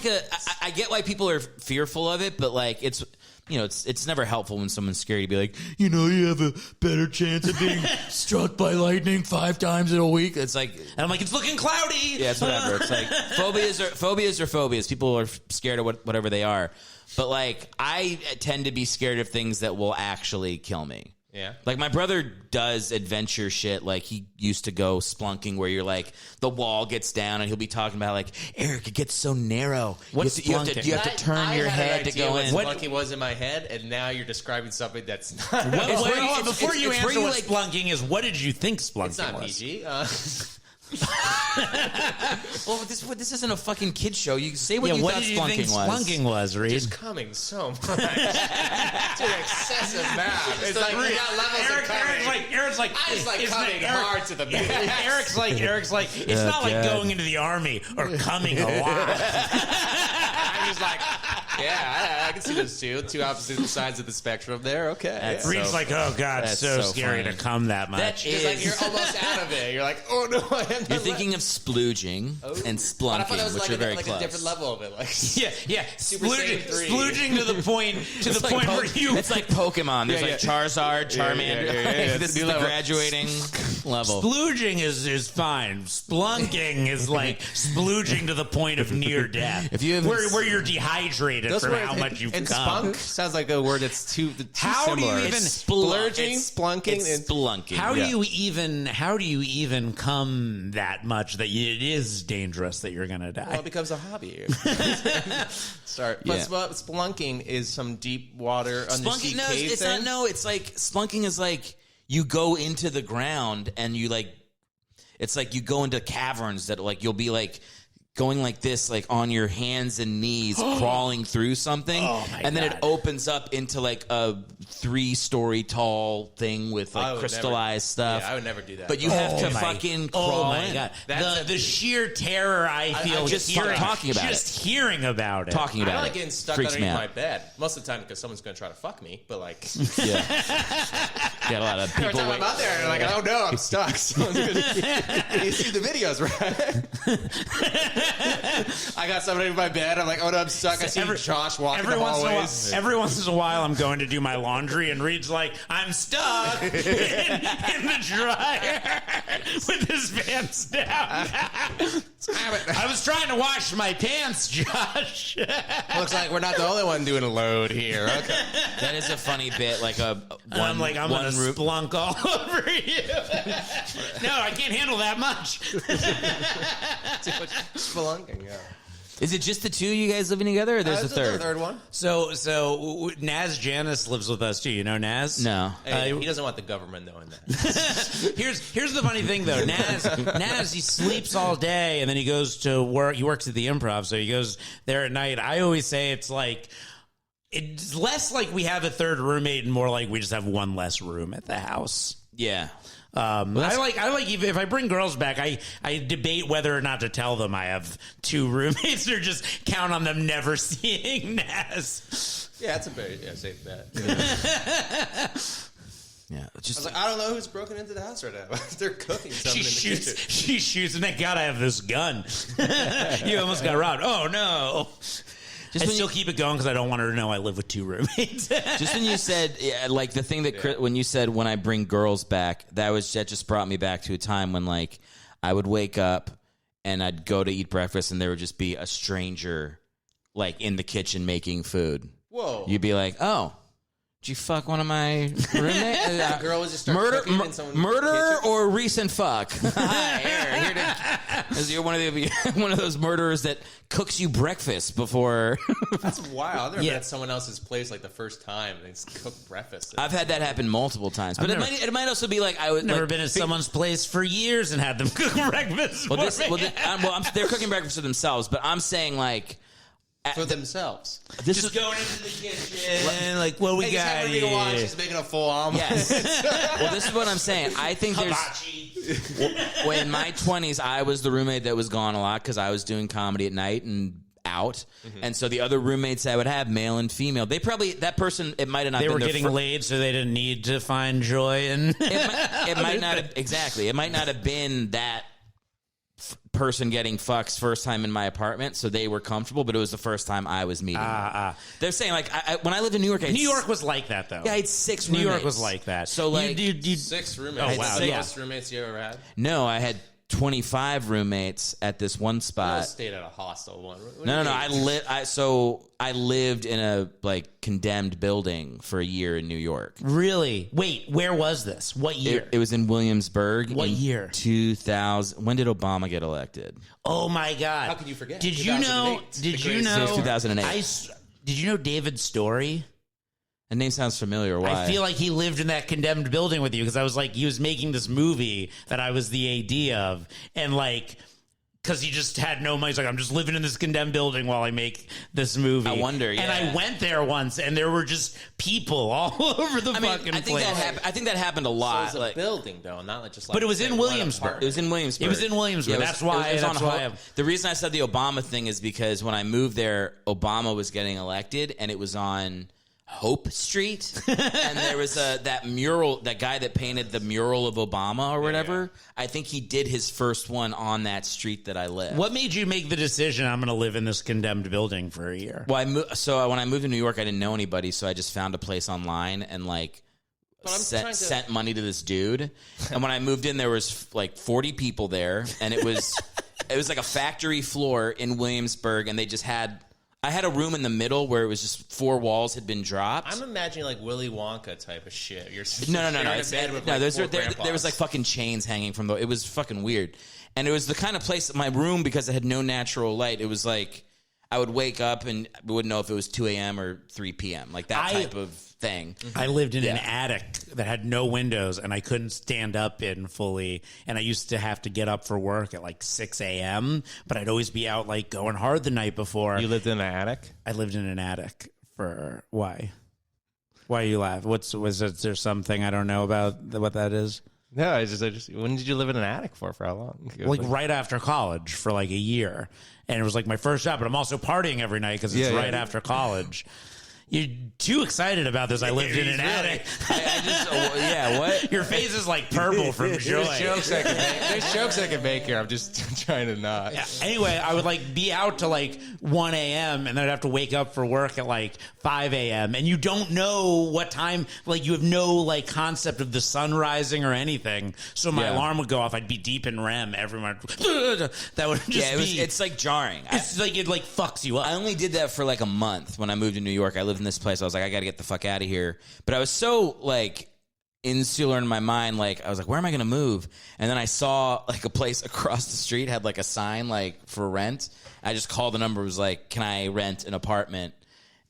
I get why people are fearful of it, but it's. It's never helpful when someone's scared to be like, you have a better chance of being struck by lightning 5 times in a week. It's and I'm like, it's looking cloudy. Yeah, it's whatever. It's phobias are phobias. People are scared of whatever they are. But I tend to be scared of things that will actually kill me. Yeah. My brother does adventure shit. He used to go splunking where you're the wall gets down and he'll be talking about Eric, it gets so narrow. What's splunking? You have to turn your head to go in. What splunking was in my head, and now you're describing something that's not. Before you answer what splunking is, what did you think splunking was? It's not PG. Well, this isn't a fucking kid show. You say what you what thought did you think splunking was, Reid? Just coming so much to an excessive amount. It's you got levels of coming. Eric's like, I just coming hard to the max. Eric's like, it's not like going into the army or coming a lot. I'm just I can see those two opposite sides of the spectrum there. Okay. Reid's oh God, it's so scary funny. to come that much. You're almost out of it. You're like, oh no, I am. You're thinking of splooging and splunking, which are very close. A different level of it. Splooging to the point where you. It's like Pokemon. There's Charizard, Charmander. This is the graduating level. Splooging is fine. Splunking is splooging to the point of near death. If you where you're dehydrated from how much you've and come. Spunk sounds like a word that's too how similar. Do you even splurging, splunking, it's splunking? How do you even come that much that it is dangerous that you're gonna die? Well, it becomes a hobby. Start. But spelunking is some deep water undersea cave it's thing? It's spelunking is you go into the ground and you it's you go into caverns that you'll be going this on your hands and knees crawling through something and then it opens up into a 3-story tall thing with crystallized stuff. Yeah, I would never do that. But you have to fucking crawl in. God. The sheer terror I feel just talking about just hearing about it. Talking about I don't it like getting stuck freaks underneath me my out. bed. Most of the time because someone's going to try to fuck me, but yeah. Got a lot of people I'm out there and oh no, I'm stuck. You see the videos, right? I got somebody in my bed. I'm oh no, I'm stuck. I see Josh walking the hallways. Every once in a while, I'm going to do my laundry laundry, and Reid's like, I'm stuck in the dryer with his pants down. I was trying to wash my pants, Josh. Looks like we're not the only one doing a load here. Okay. That is a funny bit. Like I'm going to splunk all over you. No, I can't handle that much. Too much spelunking, yeah. Is it just the two of you guys living together, or there's a third? Third one. So Naz Janice lives with us too. You know Naz? No. Hey, he doesn't want the government knowing that. Here's the funny thing though. Naz he sleeps all day and then he goes to work. He works at the Improv, so he goes there at night. I always say it's less like we have a third roommate and more like we just have one less room at the house. Yeah. I like if I bring girls back, I debate whether or not to tell them I have two roommates or just count on them never seeing Naz. Yeah, that's a very safe bet. Yeah, I was like, I don't know who's broken into the house right now. They're cooking something in the kitchen. She shoots, and thank God I have this gun. You almost got robbed. Oh no. I still keep it going because I don't want her to know I live with two roommates. Just when you said, like the thing that when you said when I bring girls back, that just brought me back to a time when like I would wake up and I'd go to eat breakfast and there would just be a stranger like in the kitchen making food. Whoa! You'd be like, oh. Did you fuck one of my roommates? The girl was just start cooking in someone's murder kitchen? or recent fuck? Hi, you're one of those murderers that cooks you breakfast before. That's wild. I've never been at someone else's place like the first time and they just cook breakfast. I've had that happen multiple times, but it might also be like I would never been at someone's place for years and had them cook breakfast. They're cooking breakfast for themselves, but I'm saying like. For themselves. This just going into the kitchen, like, what we got just here? Watch, she's making a full omelet. Yes. Well, this is what I'm saying. I think in my 20s, I was the roommate that was gone a lot because I was doing comedy at night and out. Mm-hmm. And so the other roommates I would have, male and female, it might have not been. They were getting laid, so they didn't need to find joy. And it might not have, exactly. It might not have been that person getting fucks first time in my apartment, so they were comfortable, but it was the first time I was meeting them. They're saying like when I lived in New York, New York was like that though. Yeah, I had 6 roommates. New York was like that. So like you 6 roommates. Oh wow, the most roommates you ever had? No, I had 25 roommates at this one spot. You stayed at a hostel one. No. I lived in a like condemned building for a year in New York. Really? Wait, where was this? What year? It was in Williamsburg. What year? 2000. When did Obama get elected? Oh my God! How can you forget? Did you know? It was 2008. Did you know David Story? The name sounds familiar. Why? I feel like he lived in that condemned building with you because I was like, he was making this movie that I was the AD of, and like, because he just had no money. He's like, I'm just living in this condemned building while I make this movie. I wonder. Yeah. And I went there once, and there were just people all over the fucking place. I think that happened a lot. So it was a building though, not like just like. But it was in Williamsburg. It was in Williamsburg. It was in Williamsburg. Yeah, that's why. The reason I said the Obama thing is because when I moved there, Obama was getting elected, and it was on Hope Street, and there was that mural, that guy that painted the mural of Obama or whatever. Yeah. I think he did his first one on that street that I live. What made you make the decision, I'm going to live in this condemned building for a year? Well, when I moved to New York, I didn't know anybody, so I just found a place online and like sent money to this dude. And when I moved in, there was like 40 people there, and it was like a factory floor in Williamsburg, and they just had. I had a room in the middle where it was just 4 walls had been dropped. I'm imagining like Willy Wonka type of shit. No. There was like fucking chains hanging from it was fucking weird. And it was the kind of place, my room, because it had no natural light, it was like I would wake up and wouldn't know if it was 2 a.m. or 3 p.m. Like that type of thing. I lived in an attic that had no windows, and I couldn't stand up in fully. And I used to have to get up for work at like 6 a.m., but I'd always be out like going hard the night before. You lived in an attic? I lived in an attic for why? Why you laugh? Was there something I don't know about what that is? No, I just. When did you live in an attic for how long? Like right after college for like a year, and it was like my first job. But I'm also partying every night because it's right after college. You're too excited about this. I lived in an attic. What? Your face is like purple from joy. There's jokes I can make here. I'm just trying to not. Yeah. Anyway, I would like be out to like 1 a.m. and then I'd have to wake up for work at like 5 a.m. And you don't know what time, like you have no like concept of the sun rising or anything. So my alarm would go off. I'd be deep in REM. Everyone, that would just it's like jarring. It's like it like fucks you up. I only did that for like a month when I moved to New York. I lived in this place. I was like, I got to get the fuck out of here. But I was so like insular in my mind. Like I was like, where am I going to move? And then I saw like a place across the street had like a sign like for rent. I just called the number. It was like, can I rent an apartment?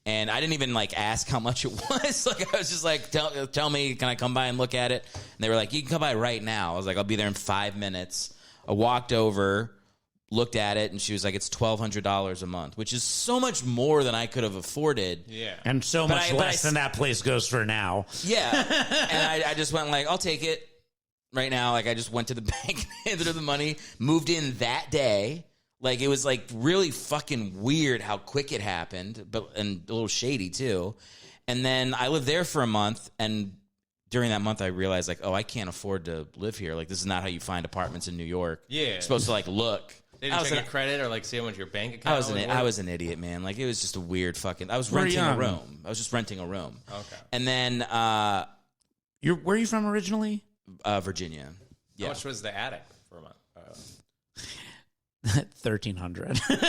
And I didn't even like ask how much it was. Like I was just like, tell me, can I come by and look at it? And they were like, you can come by right now. I was like, I'll be there in 5 minutes. I walked over, looked at it, and she was like, it's $1,200 a month, which is so much more than I could have afforded. Yeah. And so much less than that place goes for now. Yeah. And I just went like, I'll take it right now. Like I just went to the bank, handed her the money, moved in that day. Like it was like really fucking weird how quick it happened, and a little shady too. And then I lived there for a month, and during that month I realized like, oh, I can't afford to live here. Like this is not how you find apartments in New York. Yeah. You're supposed to like look. They didn't check your credit or like see how much your bank account. I was an idiot, man. Like it was just a weird fucking. I was renting a room. I was just renting a room. Okay. And then Where are you from originally? Virginia. Yeah. How much was the attic for a month? 1,300. Yeah,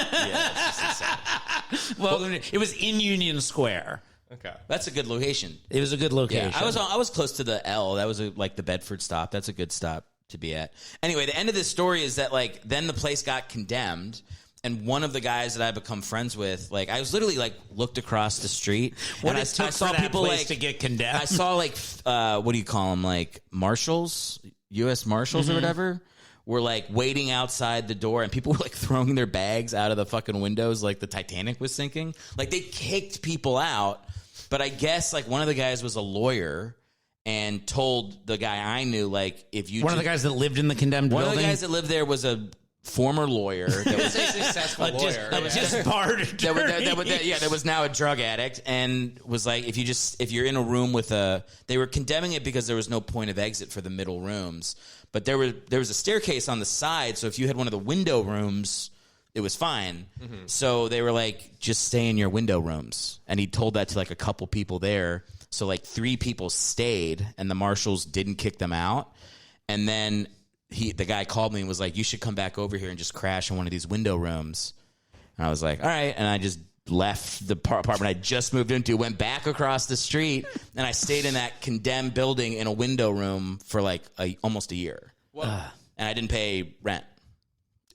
Well, it was in Union Square. Okay. that's a good location. It was a good location. Yeah, I was close to the L. That was like the Bedford stop. That's a good stop to be at. Anyway, the end of this story is that like then the place got condemned, and one of the guys that I become friends with, like I was literally like looked across the street, and I saw people like to get condemned. I saw like what do you call them, like marshals, U.S. Marshals or whatever, were like waiting outside the door, and people were like throwing their bags out of the fucking windows like the Titanic was sinking. Like they kicked people out. But I guess like one of the guys was a lawyer and told the guy I knew, like, if you one of the guys that lived in the condemned building. One of the guys that lived there was a former lawyer that was a successful lawyer. Just barred that was now a drug addict, and was like, if you're in a room with they were condemning it because there was no point of exit for the middle rooms, but there was a staircase on the side, so if you had one of the window rooms, it was fine. Mm-hmm. So they were like, just stay in your window rooms. And he told that to like a couple people there. So like 3 people stayed, and the marshals didn't kick them out. And then the guy called me and was like, you should come back over here and just crash in one of these window rooms. And I was like, all right. And I just left the apartment I just moved into, went back across the street, and I stayed in that condemned building in a window room for like almost a year. And I didn't pay rent.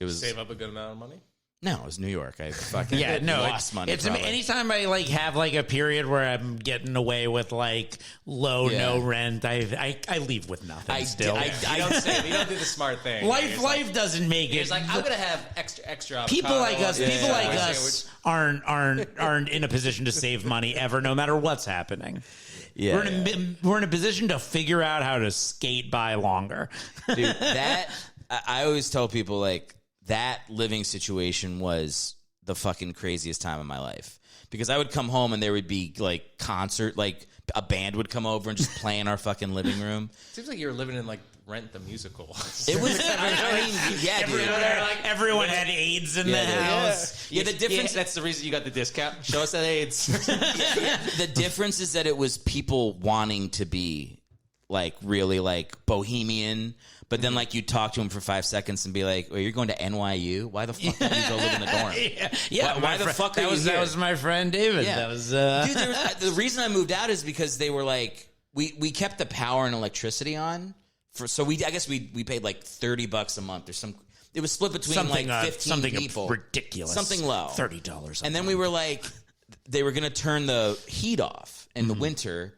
It was save up a good amount of money. No, it was New York. I fucking lost money. It's anytime I like have like a period where I'm getting away with like no rent, I leave with nothing. I don't do the smart thing. Life doesn't make it. It's like I'm gonna have extra. People like us aren't in a position to save money ever, no matter what's happening. Yeah, we're in a position to figure out how to skate by longer. Dude, I always tell people like, that living situation was the fucking craziest time of my life, because I would come home and there would be like concert, like a band would come over and just play in our fucking living room. Seems like you were living in like Rent the Musical. It was, everyone had AIDS in the house. Yeah, the difference. That's the reason you got the discount. Show us that AIDS. The difference is that it was people wanting to be like really like bohemian. But then, like, you talk to him for 5 seconds and be like, "Well, you're going to NYU? Why the fuck don't you go live in the dorm? Why the fuck are you here?" That was my friend David. Yeah. That was Dude, the reason I moved out is because they were like, we kept the power and electricity on I guess we paid like $30 a month or some. It was split between something, like 15 people, ridiculous, something low, $30. And then we were like, they were gonna turn the heat off in the winter,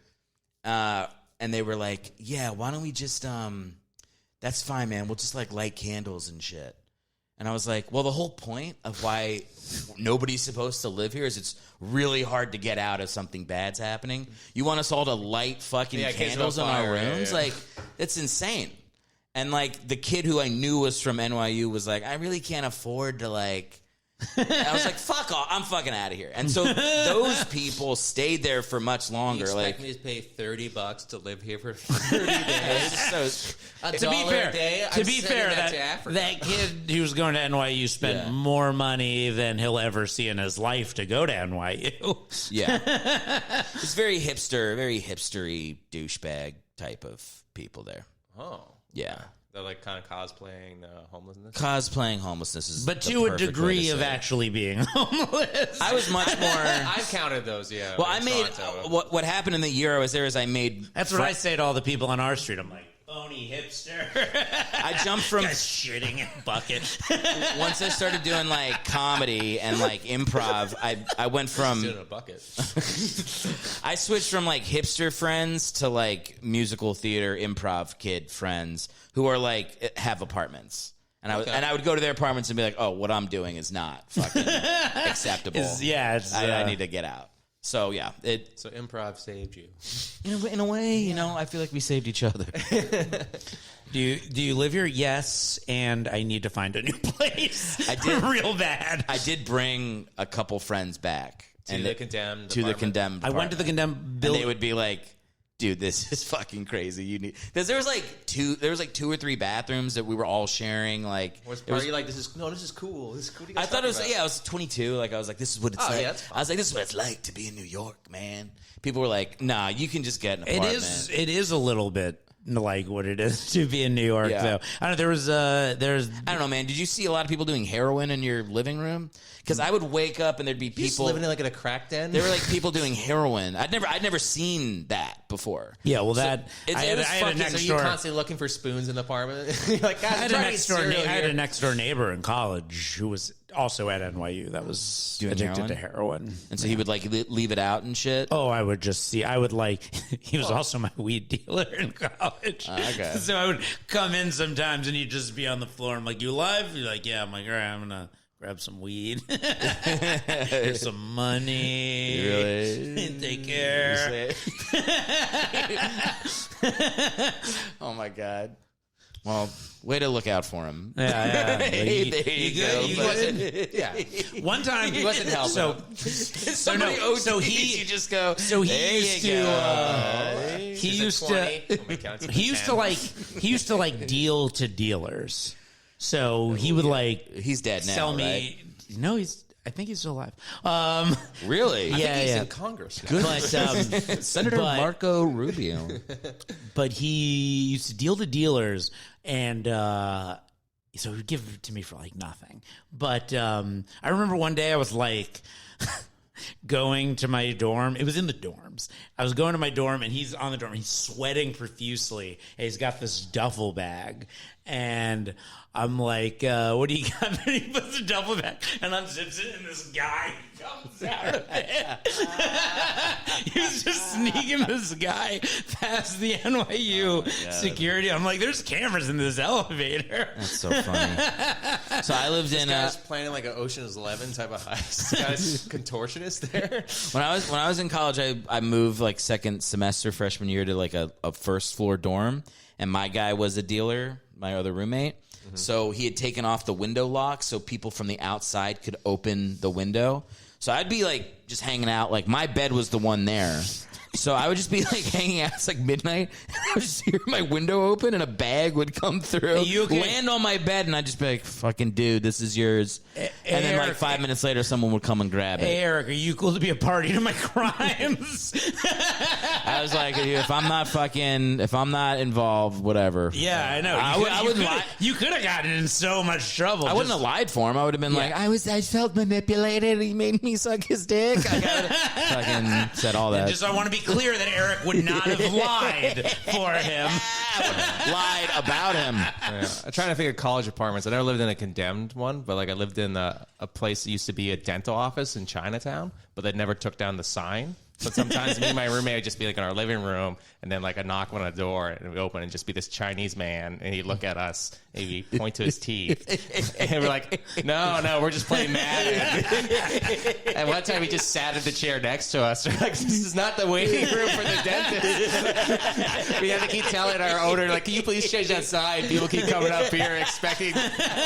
and they were like, "Yeah, why don't we just that's fine, man. We'll just like light candles and shit." And I was like, well, the whole point of why nobody's supposed to live here is it's really hard to get out if something bad's happening. You want us all to light fucking candles in our rooms? Yeah. Like, it's insane. And like the kid who I knew was from NYU was like, I really can't afford to like I was like, fuck off, I'm fucking out of here. And so those people stayed there for much longer. You expect Like, me to pay $30 to live here for 30 days? $1 To be fair, a day? to I'm be sending fair, that to that Africa. kid who was going to NYU spent more money than he'll ever see in his life to go to NYU. yeah. It's very hipstery douchebag type of people there. Oh. Yeah. They're like kind of cosplaying homelessness. Cosplaying homelessness is But the to a perfect way degree to of say it. actually being homeless. I was much more. I've counted those, yeah. Well, I in made Toronto. what happened in the year I was there is I made. That's what I say to all the people on our street. I'm like, phony hipster. I jumped from Guy's shitting in a bucket. once I started doing like comedy and like improv. I went from Sit in a bucket. I switched from like hipster friends to like musical theater improv kid friends who are like have apartments. And I would go to their apartments and be like, "Oh, what I'm doing is not fucking acceptable. I need to get out." So yeah, So improv saved you. in a way, you know, I feel like we saved each other. Do you live here? Yes, and I need to find a new place. I did real bad. I did bring a couple friends back To the condemned to the apartment. condemned. I went to the condemned and building. they would be like, "Dude, this is fucking crazy. You need." Because there was like two or three bathrooms that we were all sharing. Like, Are you like, this is cool. This is cool. What are you guys I thought it was talking about? I was 22. Like I was like, this is what it's like. yeah, that's fine. I was like, this is what it's like to be in New York, man. People were like, nah, you can just get an apartment. It is a little bit like what it is to be in New York, Yeah. though. I don't know. There's I don't know, man. Did you see a lot of people doing heroin in your living room? Because I would wake up and there'd be You just people living in like in a crack den? There were like people doing heroin. I'd never seen that before. yeah. Well, that it I had was a fucking- next So you door. constantly looking for spoons in the apartment? You're like, guys, I had, I had a next next door neighbor in college who was also at NYU that was Doing addicted to heroin. And so he would like leave it out and shit. Oh, I would just see. I would like. He was also my weed dealer in college. Okay. So I would come in sometimes, and he'd just be on the floor. I'm like, "You alive?" You're like, "Yeah." I'm like, "All right, I'm gonna grab some weed. Here's some money. Really? Take care." Oh my god. Well, way to look out for him. Yeah. Hey, there you go. You good? Yeah. One time He wasn't helping. Somebody no, ODs, so you just go. So he there used you to. go. He Is it used 20? to. Oh my God, it's He used to 10. like. He used to like deal to dealers. So he would like He's dead now. sell right? me. No, I think he's still alive. Really? Yeah, He's yeah. in Congress. But Senator But- Marco Rubio. but he used to deal to dealers, and so he would give it to me for like nothing. But I remember one day I was like going to my dorm. It was in the dorms. I was going to my dorm, and he's on the dorm. He's sweating profusely. And he's got this duffel bag, and I'm like, "What do you got?" And he puts the duffel bag and unzips it, and this guy comes out of it. He was just sneaking this guy past the NYU security. I'm like, "There's cameras in this elevator." That's so funny. So I lived in Guy's planning like an Ocean's 11 type of heist. This guy's contortionist there. when I was in college. I moved like second semester freshman year to like a first floor dorm, and my guy was a dealer, my other roommate. So he had taken off the window lock so people from the outside could open the window. So I'd be like just hanging out. Like my bed was the one there. So I would just be like hanging out. It's like midnight. I would just hear my window open and a bag would come through, You okay? land on my bed, and I'd just be like, "Fucking dude, this is yours." And then like Eric- 5 minutes later, someone would come and grab it. Hey, Eric, are you cool to be a party to my crimes? I was like, if I'm not involved, whatever. Yeah, I know. I wouldn't lie. You could have gotten in so much trouble. I wouldn't have lied for him. I would have been like, I felt manipulated. He made me suck his dick. I fucking said all that. I want to be clear that Eric would not have lied for him. Lied about him. I'm trying to figure college apartments. I never lived in a condemned one, but like I lived in a place that used to be a dental office in Chinatown, but they never took down the sign. So sometimes me and my roommate would just be like in our living room, and then like a knock on a door, and we open and just be this Chinese man, and he'd look at us, and he'd point to his teeth, and we're like, no, we're just playing Madden. And one time he just sat in the chair next to us. We're like, this is not the waiting room for the dentist. We had to keep telling our owner, like, can you please change that side? People keep coming up here expecting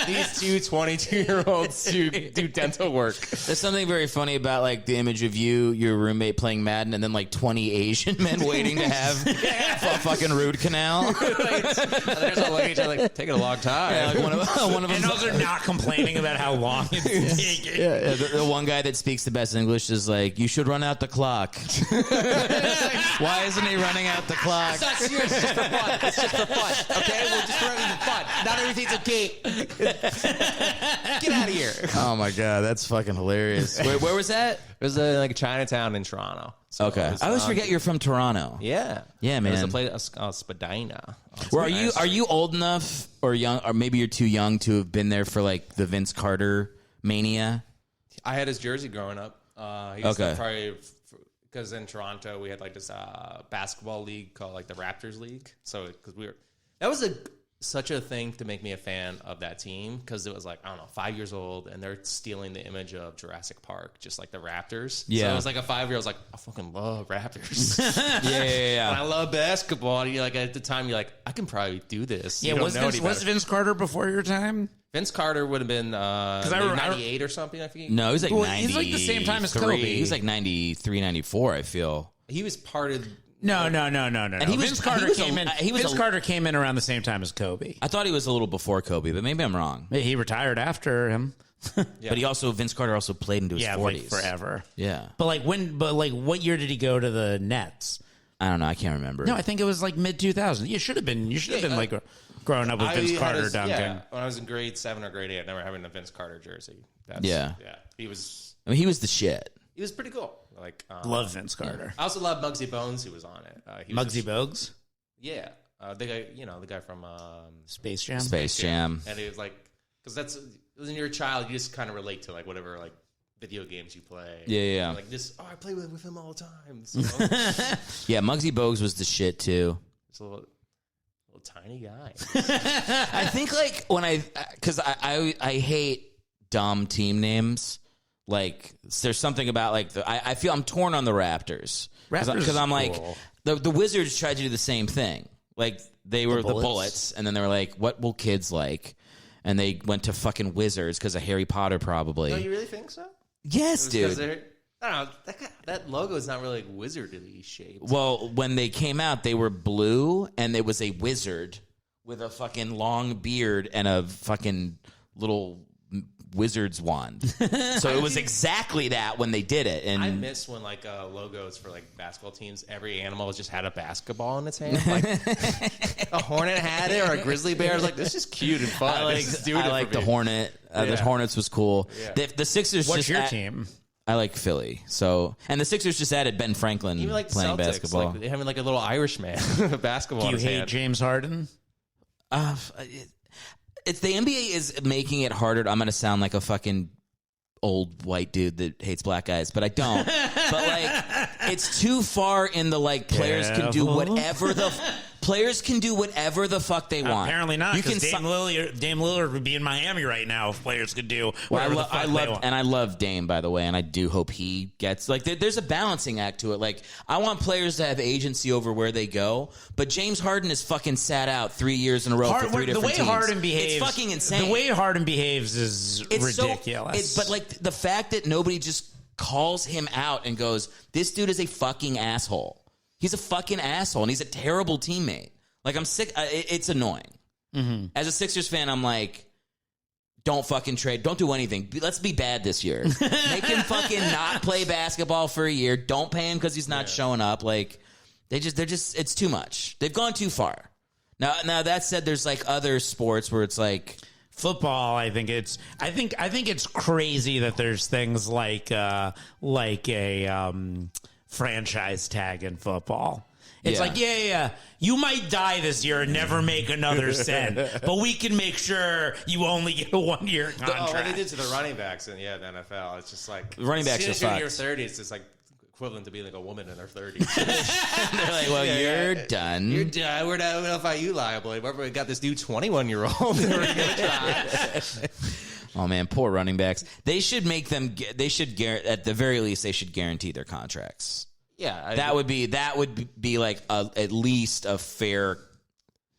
these two 22-year-olds to do dental work. There's something very funny about like the image of you, your roommate playing Madden, and then like 20 Asian men waiting to have a fucking root canal. There's a look at each other like, taking a long time. Yeah, like one of And them. those are not complaining about how long it's taking. Yeah, the one guy that speaks the best English is like, you should run out the clock. Why isn't he running out the clock? It's not serious. It's just for fun. It's just for fun. Okay, we're just running for fun. Not everything's okay. Get out of here. Oh my god, that's fucking hilarious. Where was that? It was like Chinatown in Toronto. So Okay, it was, I always forget you're from Toronto. Yeah, Yeah, man. It was a place Spadina. Well, are you old enough or young, or maybe you're too young to have been there for like the Vince Carter mania? I had his jersey growing up. He was Okay. probably because in Toronto we had like this basketball league called like the Raptors League. So because that was such a thing to make me a fan of that team, because it was like, I don't know, 5 years old, and they're stealing the image of Jurassic Park, just like the Raptors. Yeah. So I was like a 5-year-old, I was like, I fucking love Raptors. Yeah. And I love basketball. And you're like, at the time, you're like, I can probably do this. Yeah, You don't was know any was better. Vince Carter before your time? Vince Carter would have been I maybe remember- 98 or something, I forget. No, he's like Well, 93. he's like the same time as Kobe. He was like 93, 94, I feel. He was part of... No. And he was- Vince Carter he was came a- in. he was Vince a- Carter came in around the same time as Kobe. I thought he was a little before Kobe, but maybe I'm wrong. He retired after him. But Vince Carter also played into his 40s. Like forever. Yeah. But what year did he go to the Nets? I don't know. I can't remember. No, I think it was like mid 2000s. You should have been like growing up with Vince Carter dunking. Yeah, when I was in grade 7 or grade 8, I remember having a Vince Carter jersey. Yeah. He was he was the shit. pretty cool. Like Love Vince Carter. I also love Muggsy Bones, who was on it. He was Muggsy Bogues? Yeah, the guy, the guy from Space Jam? Space Jam. and it was like, because when you're a child, you just kind of relate to like whatever like video games you play. Yeah. You're like this. Oh, I play with him all the time. So, Yeah, Muggsy Bogues was the shit too. it's a little tiny guy. I think like because I hate dumb team names. Like there's something about like I feel I'm torn on the Raptors because I'm like cool. the Wizards tried to do the same thing. Like they were the Bullets, and then they were like, what will kids like? And they went to fucking Wizards because of Harry Potter, probably. No, you really think so? Yes, Because dude. I don't know. That logo is not really like wizardly shaped. Well, when they came out, they were blue, and it was a wizard with a fucking long beard and a fucking little wizard's wand. So it was exactly that when they did it. And I miss when like logos for like basketball teams, every animal just had a basketball in its hand. Like a hornet had it, or a grizzly bear. I was like, this is cute and fun. I like the Hornet. The Hornets was cool. Yeah. The Sixers. What's just your team? I like Philly. So, and the Sixers just added Ben Franklin Even like playing Celtics, basketball. like having like a little Irish man basketball. Do in you his hate hand. James Harden? It's the NBA is making it harder. I'm going to sound like a fucking old white dude that hates black guys, but I don't. But like, it's too far in the like players can do whatever the fuck they want. Apparently not. You can Because Dame Lillard would be in Miami right now if players could do whatever the fuck they want. I love Dame, by the way, and I do hope he gets like there's a balancing act to it. Like I want players to have agency over where they go, but James Harden is fucking sat out 3 years in a row for three different teams. The way Harden behaves, it's fucking insane. The way Harden behaves is ridiculous. But like the fact that nobody just calls him out and goes, "This dude is a fucking asshole. He's a fucking asshole, and he's a terrible teammate." Like I'm sick. It's annoying. Mm-hmm. As a Sixers fan, I'm like, don't fucking trade. Don't do anything. Let's be bad this year. Make him fucking not play basketball for a year. Don't pay him because he's not showing up. Like they're just. It's too much. They've gone too far. Now that said, there's like other sports where it's like football. I think it's crazy that there's things like a franchise tag in football. It's like, you might die this year and never make another cent, but we can make sure you only get a 1-year contract. What they did to the running backs in the NFL, it's just like running backs as soon are as you're in your fucked. 30s, it's like equivalent to being like a woman in her 30s. They're like, well, you're done. You're done. We're not going to find you liable. We got this new 21-year-old. We're going to try. Oh man, poor running backs. They should make them. They should at the very least they should guarantee their contracts. Yeah, that would be like at least a fair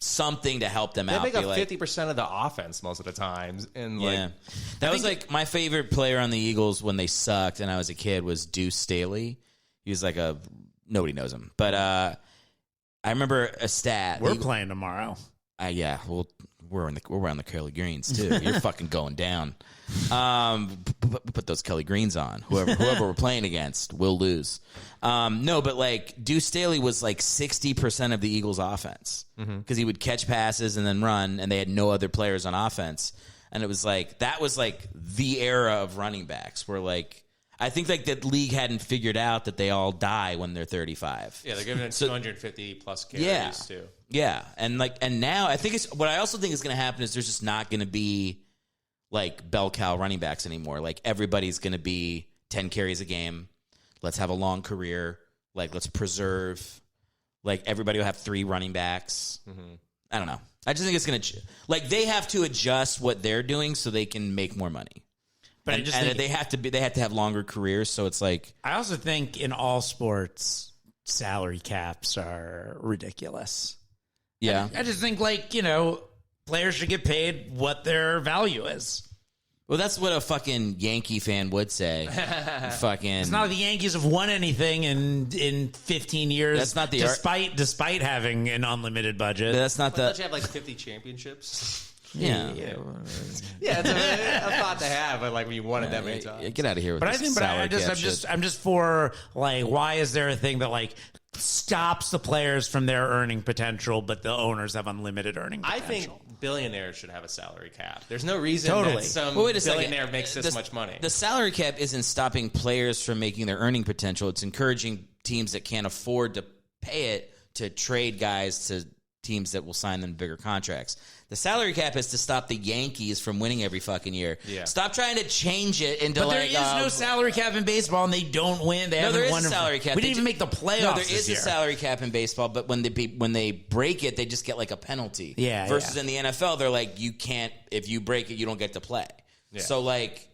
something to help them they out. They make up 50% of the offense most of the time, and that was like my favorite player on the Eagles when they sucked, and I was a kid was Deuce Staley. He was like nobody knows him, but I remember a stat. We're playing tomorrow. Yeah, well, we're on the Kelly Greens too. You're fucking going down. Put those Kelly Greens on. Whoever we're playing against will lose. No, but like Deuce Staley was like 60% of the Eagles' offense because he would catch passes and then run, and they had no other players on offense. And it was like that was like the era of running backs where like. I think like the league hadn't figured out that they all die when they're 35. Yeah, they're giving it 250 plus carries too. Yeah, and now I think what I also think is going to happen is there's just not going to be like bell cow running backs anymore. Like everybody's going to be 10 carries a game. Let's have a long career. Like let's preserve. Like everybody will have 3 running backs. I don't know. I just think it's going to like they have to adjust what they're doing so they can make more money. But and they have to have longer careers, so it's like I also think in all sports salary caps are ridiculous. Yeah. I just think like, players should get paid what their value is. Well, that's what a fucking Yankee fan would say. Fucking It's not like the Yankees have won anything in 15 years. That's not the despite having an unlimited budget. That's not Don't you have like 50 championships? Yeah, it's a thought to have, but like when you won it that many times. Get out of here with this salary cap shit. I'm just for like, why is there a thing that like stops the players from their earning potential, but the owners have unlimited earning potential? I think billionaires should have a salary cap. There's no reason Totally. that some Well, wait a second. billionaire makes this much money. The salary cap isn't stopping players from making their earning potential. It's encouraging teams that can't afford to pay it to trade guys to teams that will sign them bigger contracts. The salary cap is to stop the Yankees from winning every fucking year. Yeah. Stop trying to change it into But there is no salary cap in baseball, and they don't win. They haven't won. A salary cap. We didn't even make the playoffs. No, there is this year. a salary cap in baseball, but when they break it, they just get like a penalty. Yeah. Versus in the NFL, they're like, you can't, if you break it, you don't get to play. Yeah. So like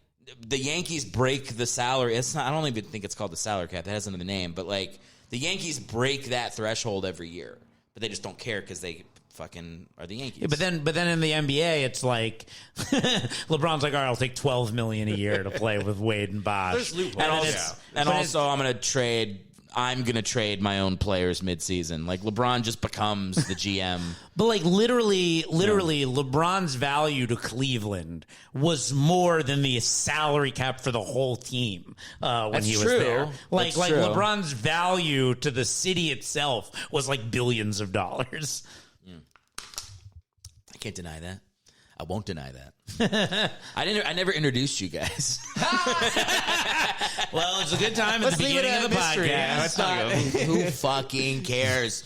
the Yankees break the salary. It's not. I don't even think it's called the salary cap. It has another name, but like the Yankees break that threshold every year, but they just don't care because they fucking are the Yankees. Yeah, but then in the NBA, it's like LeBron's like, all right, I'll take $12 million a year to play with Wade and Bosh. There's loopholes. And also, I'm going to trade my own players mid-season. Like LeBron just becomes the GM. But like literally, LeBron's value to Cleveland was more than the salary cap for the whole team when he was there. Like That's true. LeBron's value to the city itself was like billions of dollars. I can't deny that. I won't deny that. I never introduced you guys. Well, it's a good time at the beginning of the podcast. Who fucking cares?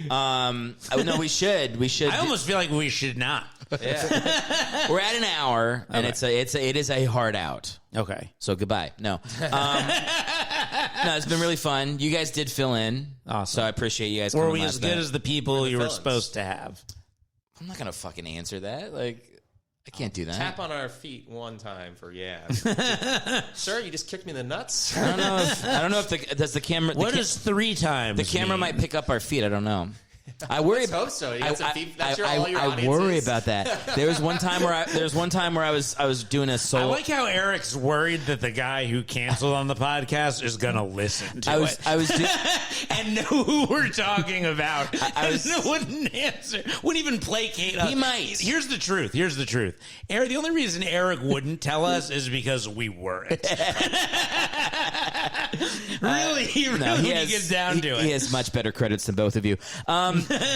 No, we should. I almost feel like we should not. Yeah. We're at an hour, and it is a hard out. Okay. So goodbye. No. No, it's been really fun. You guys did fill in. Awesome. So I appreciate you guys Were coming we last as good night. as the people you were felons. supposed to have? I'm not going to fucking answer that. Like, I can't do that. Tap on our feet one time for Sir, you just kicked me in the nuts. I don't know if does the camera. What is 3 times? The camera mean? might pick up our feet. I don't know. I worry. Let's hope so. You got some feet. That's all your I audience worry is. about that. There was one time where I was doing a I solo. like how Eric's worried that the guy who canceled on the podcast is going to listen to it. I was and know who we're talking about. I was- and wouldn't answer. Wouldn't even placate us. He might. Here's the truth. Eric, the only reason Eric wouldn't tell us is because we weren't. Really, when he gets down to it. He has much better credits than both of you.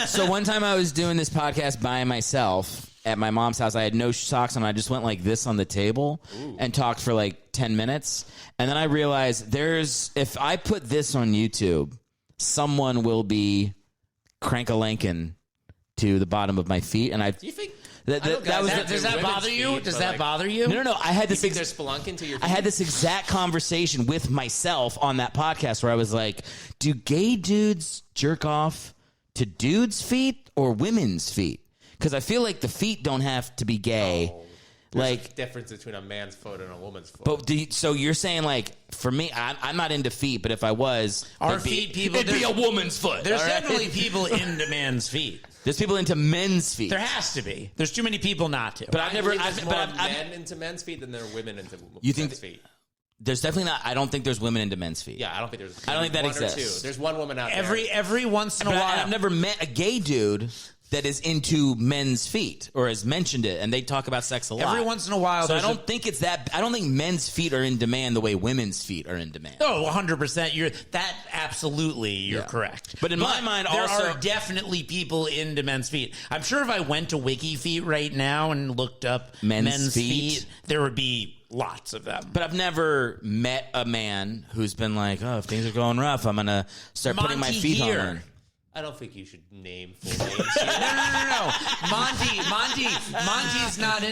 So one time I was doing this podcast by myself at my mom's house. I had no socks on. I just went like this on the table and talked for like 10 minutes. And then I realized if I put this on YouTube, someone will be crank-a-lankin' to the bottom of my feet. And Do you think Does that bother you? Does that bother you? No. I had this. You think there's spelunking to your feet? I had this exact conversation with myself on that podcast where I was like, do gay dudes jerk off to dudes' feet or women's feet? Because I feel like the feet don't have to be gay. There's a difference between a man's foot and a woman's foot. But so you're saying, like, for me, I'm not into feet, but if I was, it'd be a woman's foot. There's definitely people into men's feet. There's people into men's feet. There has to be. There's too many people not to. But I've never. There's more men into men's feet than there are women into men's feet. There's definitely not. I don't think there's women into men's feet. Yeah, I don't think there's. I don't think that one exists. Or two. There's one woman out there. Every once in a while, I've never met a gay dude that is into men's feet or has mentioned it, and they talk about sex a lot. Every once in a while, so I don't think it's that. I don't think men's feet are in demand the way women's feet are in demand. Oh, 100%. You're correct. But in my mind, there also, are definitely people into men's feet. I'm sure if I went to WikiFeet right now and looked up men's feet, there would be lots of them. But I've never met a man who's been like, oh, if things are going rough, I'm going to start putting my feet on them. I don't think you should name full names. No. Monty's not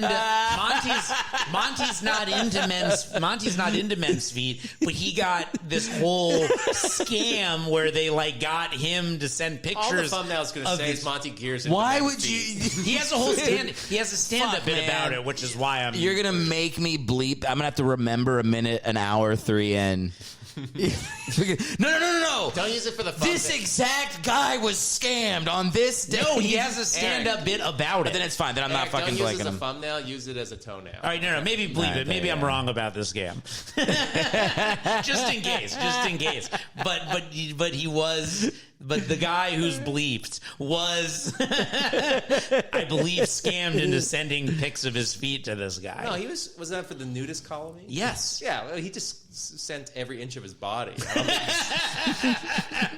into men's feet, but he got this whole scam where they got him to send pictures. All the thumbnail's going to say is Monty Gears. Why would you? He has a whole stand-up bit about it, which is why I'm. You're gonna make me bleep. I'm gonna have to remember a minute, an hour, 3 in. No. Don't use it for the fun. This exact guy was scammed on this day. No, he has a stand-up bit about it. But then it's fine. Then I'm not fucking blanking him. Don't use it him. as a thumbnail. Use it as a toenail. All right, no. Maybe bleep it. Maybe I'm wrong about this scam. Just in case. But he was. But the guy who's bleeped was, I believe, scammed into sending pics of his feet to this guy. No, he was that for the nudist colony? Yes. Yeah, well, he just sent every inch of his body.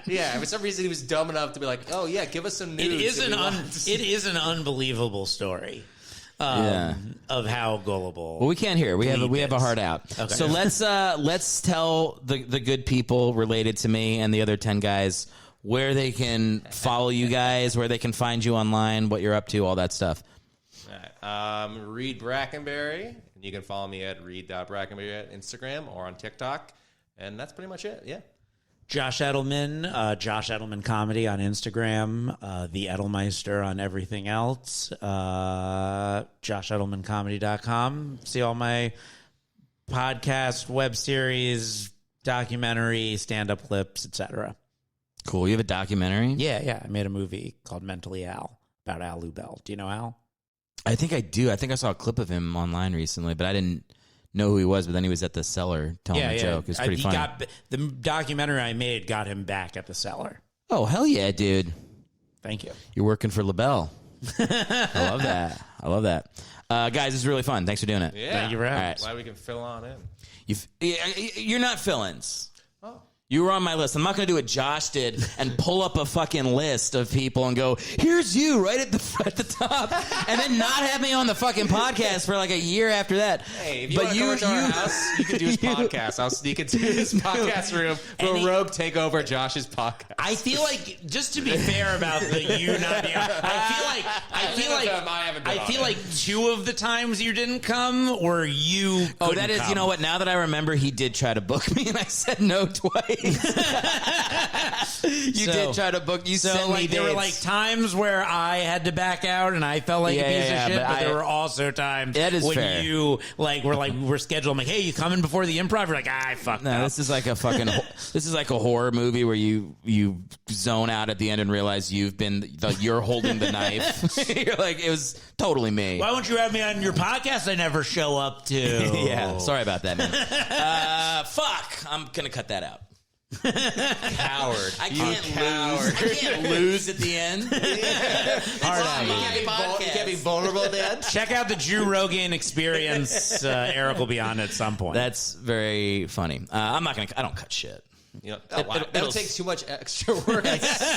Yeah, for some reason he was dumb enough to be like, oh yeah, give us some nudes. It is an unbelievable story. Of how gullible. Well, we can't hear. We have a heart out. Okay. So let's tell the good people related to me and the other 10 guys where they can follow you guys, where they can find you online, what you're up to, all that stuff. All right. Reid Brackenbury, and you can follow me at reid.brackenbury at Instagram or on TikTok, and that's pretty much it. Yeah. Josh Edelman, Josh Edelman Comedy on Instagram, The Edelmeister on everything else, JoshEdelmanComedy.com. See all my podcast, web series, documentary, stand-up clips, etc. Cool. You have a documentary? Yeah. I made a movie called Mentally Al about Al Lubell. Do you know Al? I think I do. I think I saw a clip of him online recently, but I didn't know who he was. But then he was at the Cellar telling a joke. It was pretty funny. The documentary I made got him back at the Cellar. Oh, hell yeah, dude. Thank you. You're working for LaBelle. I love that. Guys, this is really fun. Thanks for doing it. Yeah. Thank you for having us. Glad we can fill on in. You're not fill-ins. Oh. You were on my list. I'm not going to do what Josh did and pull up a fucking list of people and go, here's you right at the top, and then not have me on the fucking podcast for like a year after that. Hey, if you want to come to our house, you can do his podcast. I'll sneak into his podcast room. We'll rogue take over Josh's podcast. I feel like, just to be fair about the you not being, I feel like 2 of the times you didn't come were you. Oh, that is, come. You know what? Now that I remember, he did try to book me, and I said no twice. You did try to book. You sent me dates. There were like times where I had to back out and I felt like a piece of shit, but there were also times when fair. You we're scheduled. I'm like, hey, you coming before the improv? You're like, I fucked up. This is like a fucking. This is like a horror movie where you zone out at the end and realize you're holding the knife. You're like, it was totally me. Why won't you have me on your podcast? I never show up to. Yeah, sorry about that, man. Fuck, I'm gonna cut that out. Coward. I can't lose at the end. You can't be vulnerable at the end. Check out the Drew Rogan Experience. Eric will be on at some point. That's very funny. I don't cut shit. You know, it'll take too much extra work.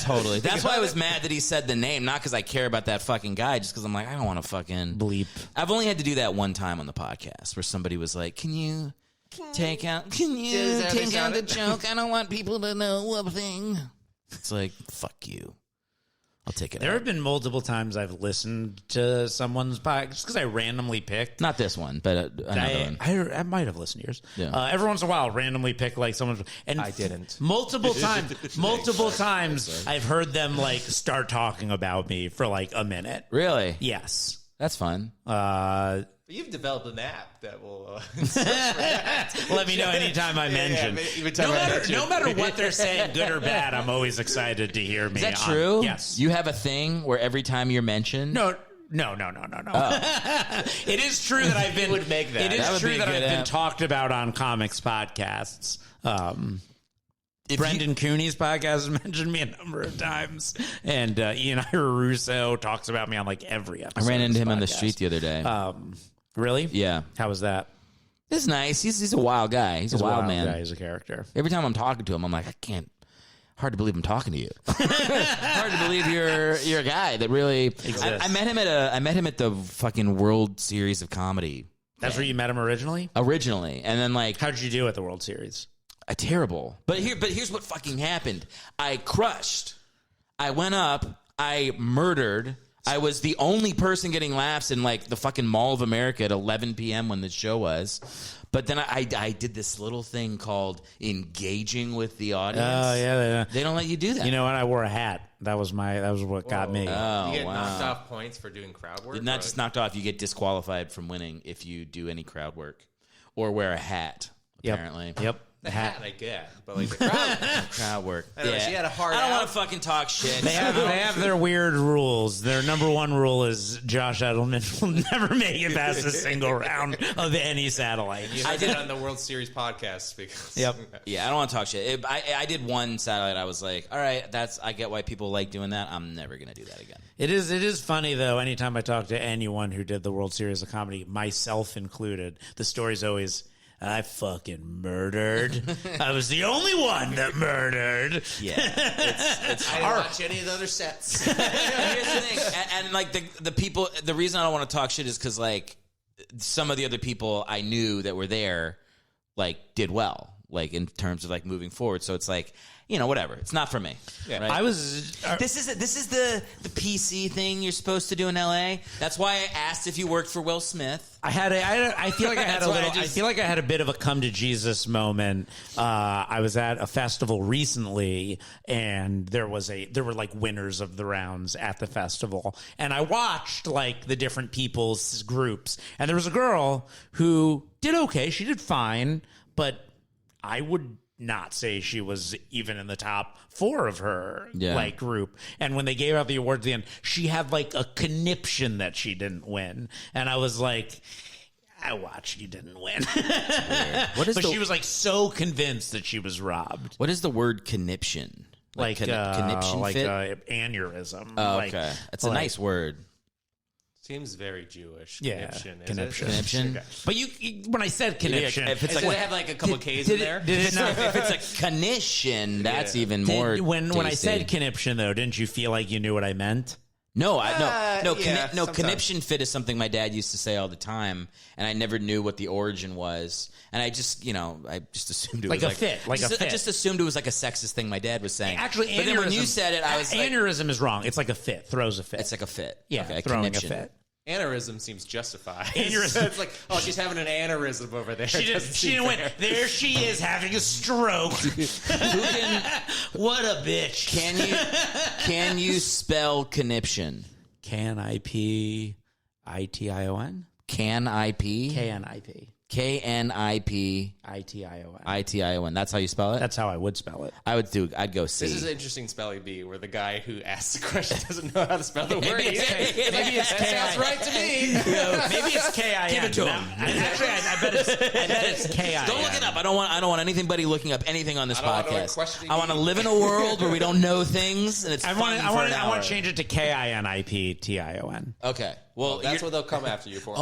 Totally. That's why I was mad that he said the name, not because I care about that fucking guy, just because I'm like, I don't want to fucking bleep. I've only had to do that one time on the podcast where somebody was like, Can you take out the joke? I don't want people to know a thing. It's like, fuck you. I'll take it. There have been multiple times I've listened to someone's podcast just because I randomly picked. Not this one, but another one. I might have listened to yours. Yeah. Every once in a while, I'll randomly pick like someone's. And I didn't. Multiple times, I've heard them like start talking about me for like a minute. Really? Yes. That's fun. But you've developed an app that will Let me know anytime I mention. No matter what they're saying, good or bad, I'm always excited to hear me. Is that true? Yes. You have a thing where every time you're mentioned? No. It is true that I've been. would make that. It That is would true be a that good I've been app. talked about on comics podcasts. If Brendan Cooney's podcast has mentioned me a number of times, and Ian Russo talks about me on like every episode. I ran of into this him on the podcast. street the other day. Really? Yeah. How was that? It's nice. He's a wild guy. He's a wild man. Guy. He's a character. Every time I'm talking to him, I'm like, I can't. Hard to believe I'm talking to you. Hard to believe you're a guy that really exists. I met him at the fucking World Series of Comedy. That's where you met him originally. Originally, and then like How did you do at the World Series? terrible. But here's what fucking happened. I crushed. I went up. I murdered. I was the only person getting laughs in like the fucking Mall of America at 11 p.m. when the show was. But then I did this little thing called engaging with the audience. Oh yeah. They don't let you do that. You know what? I wore a hat. That was what got me. Oh, you get wow. knocked off points for doing crowd work. Not just knocked off. You get disqualified from winning if you do any crowd work or wear a hat. Apparently. Yep. the hat I get, but like the crowd work. I don't know, she had a hard I don't out. want to fucking talk shit. They have their weird rules. Their number one rule is Josh Edelman will never make it past a single round of any satellite. I did it on the World Series podcast because Yep. Yeah, I don't want to talk shit. I did one satellite. I was like, all right, I get why people like doing that. I'm never gonna do that again. It is funny though. Anytime I talk to anyone who did the World Series of Comedy, myself included, the story's always, I fucking murdered. I was the only one that murdered. Yeah, I didn't watch any of the other sets. Here's the thing, and like the people. The reason I don't want to talk shit is because like some of the other people I knew that were there, like did well, like in terms of like moving forward. So it's like, you know, whatever. It's not for me. Yeah. Right? I was. This is the PC thing you're supposed to do in LA. That's why I asked if you worked for Will Smith. I feel like I had That's a why little. I feel like I had a bit of a come to Jesus moment. I was at a festival recently, and there were like winners of the rounds at the festival, and I watched like the different people's groups, and there was a girl who did okay. She did fine, but I would not say she was even in the top 4 of her like group. And when they gave out the awards at the end, she had like a conniption that she didn't win. And I was like, I watched, you didn't win. What is but she was like so convinced that she was robbed. What is the word conniption? Like conniption like fit? Aneurysm. Oh, Like- okay, that's a nice word. Seems very Jewish. Yeah, Conniption. Conniption. But you, when I said conniption, If it's Does like it have like a couple K's in there? did it not? if it's a conniption, that's even more. When I tasty. said conniption, though, didn't you feel like you knew what I meant? No, yeah, sometimes. conniption fit is something my dad used to say all the time, and I never knew what the origin was, and I just assumed it Like was a like fit, like a I fit. just assumed it was like a sexist thing my dad was saying. Actually, but then when you said it, I was like, aneurysm is wrong. It's like a fit, throws a fit. it's like a fit. yeah, okay, throwing conniption. a fit. Aneurysm seems justified. Aneurysm. It's like, oh, she's having an aneurysm over there. She didn't win. There she is having a stroke. What a bitch. Can you spell conniption? K-N-I-P-I-T-I-O-N? K-N-I-P? K-N-I-P. K-N-I-P I-T-I-O-N. I-T-I-O-N. That's how you spell it? That's how I would spell it. I'd go C. This is an interesting spelling bee where the guy who asks the question doesn't know how to spell the word. Maybe it's That sounds right to me. Maybe it's K-I-N. Give it to him. Actually, I bet it's K-I-N. Don't look it up. I don't want anybody looking up anything on this I don't want no one podcast. questioning I want to you. live in a world where we don't know things and it's I fun for an hour. want to change it to K-I-N-I-P-T-I-O-n. Okay. Well, That's what they'll come after you for.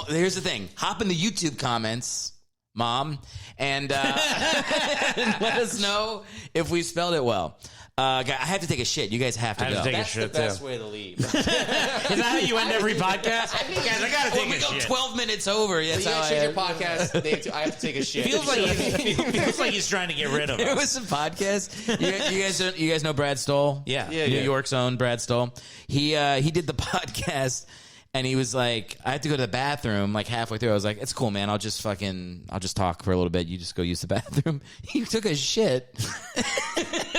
here's the thing. Hop in the YouTube comments, Mom, and let us know if we spelled it well. I have to take a shit. You guys have to I have go. to take a That's the shit, best too. way to leave. Is that how you end every podcast? Guys, I gotta When take we a go shit. 12 minutes over. That's You how guys I change your podcast. I have to take a shit. Feels like he's trying to get rid of It us. was a podcast. You guys know Brad Stoll? Yeah. New York's own Brad Stoll. He did the podcast, and he was like, I have to go to the bathroom like halfway through. I was like, it's cool, man. I'll just talk for a little bit. You just go use the bathroom. He took a shit.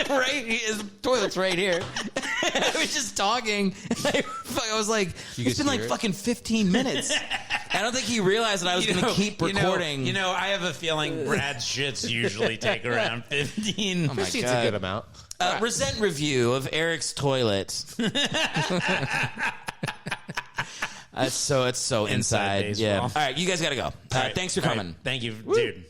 Right? His toilet's right here. I was just talking. I was like, it's been like fucking 15 minutes. I don't think he realized that I was going to keep recording. I have a feeling Brad's shits usually take around 15. Oh my 15's God. a good amount. Resent review of Eric's toilet. It's so inside. baseball. Yeah. All right, you guys got to go. All right. Thanks for All right. coming. Thank you, dude.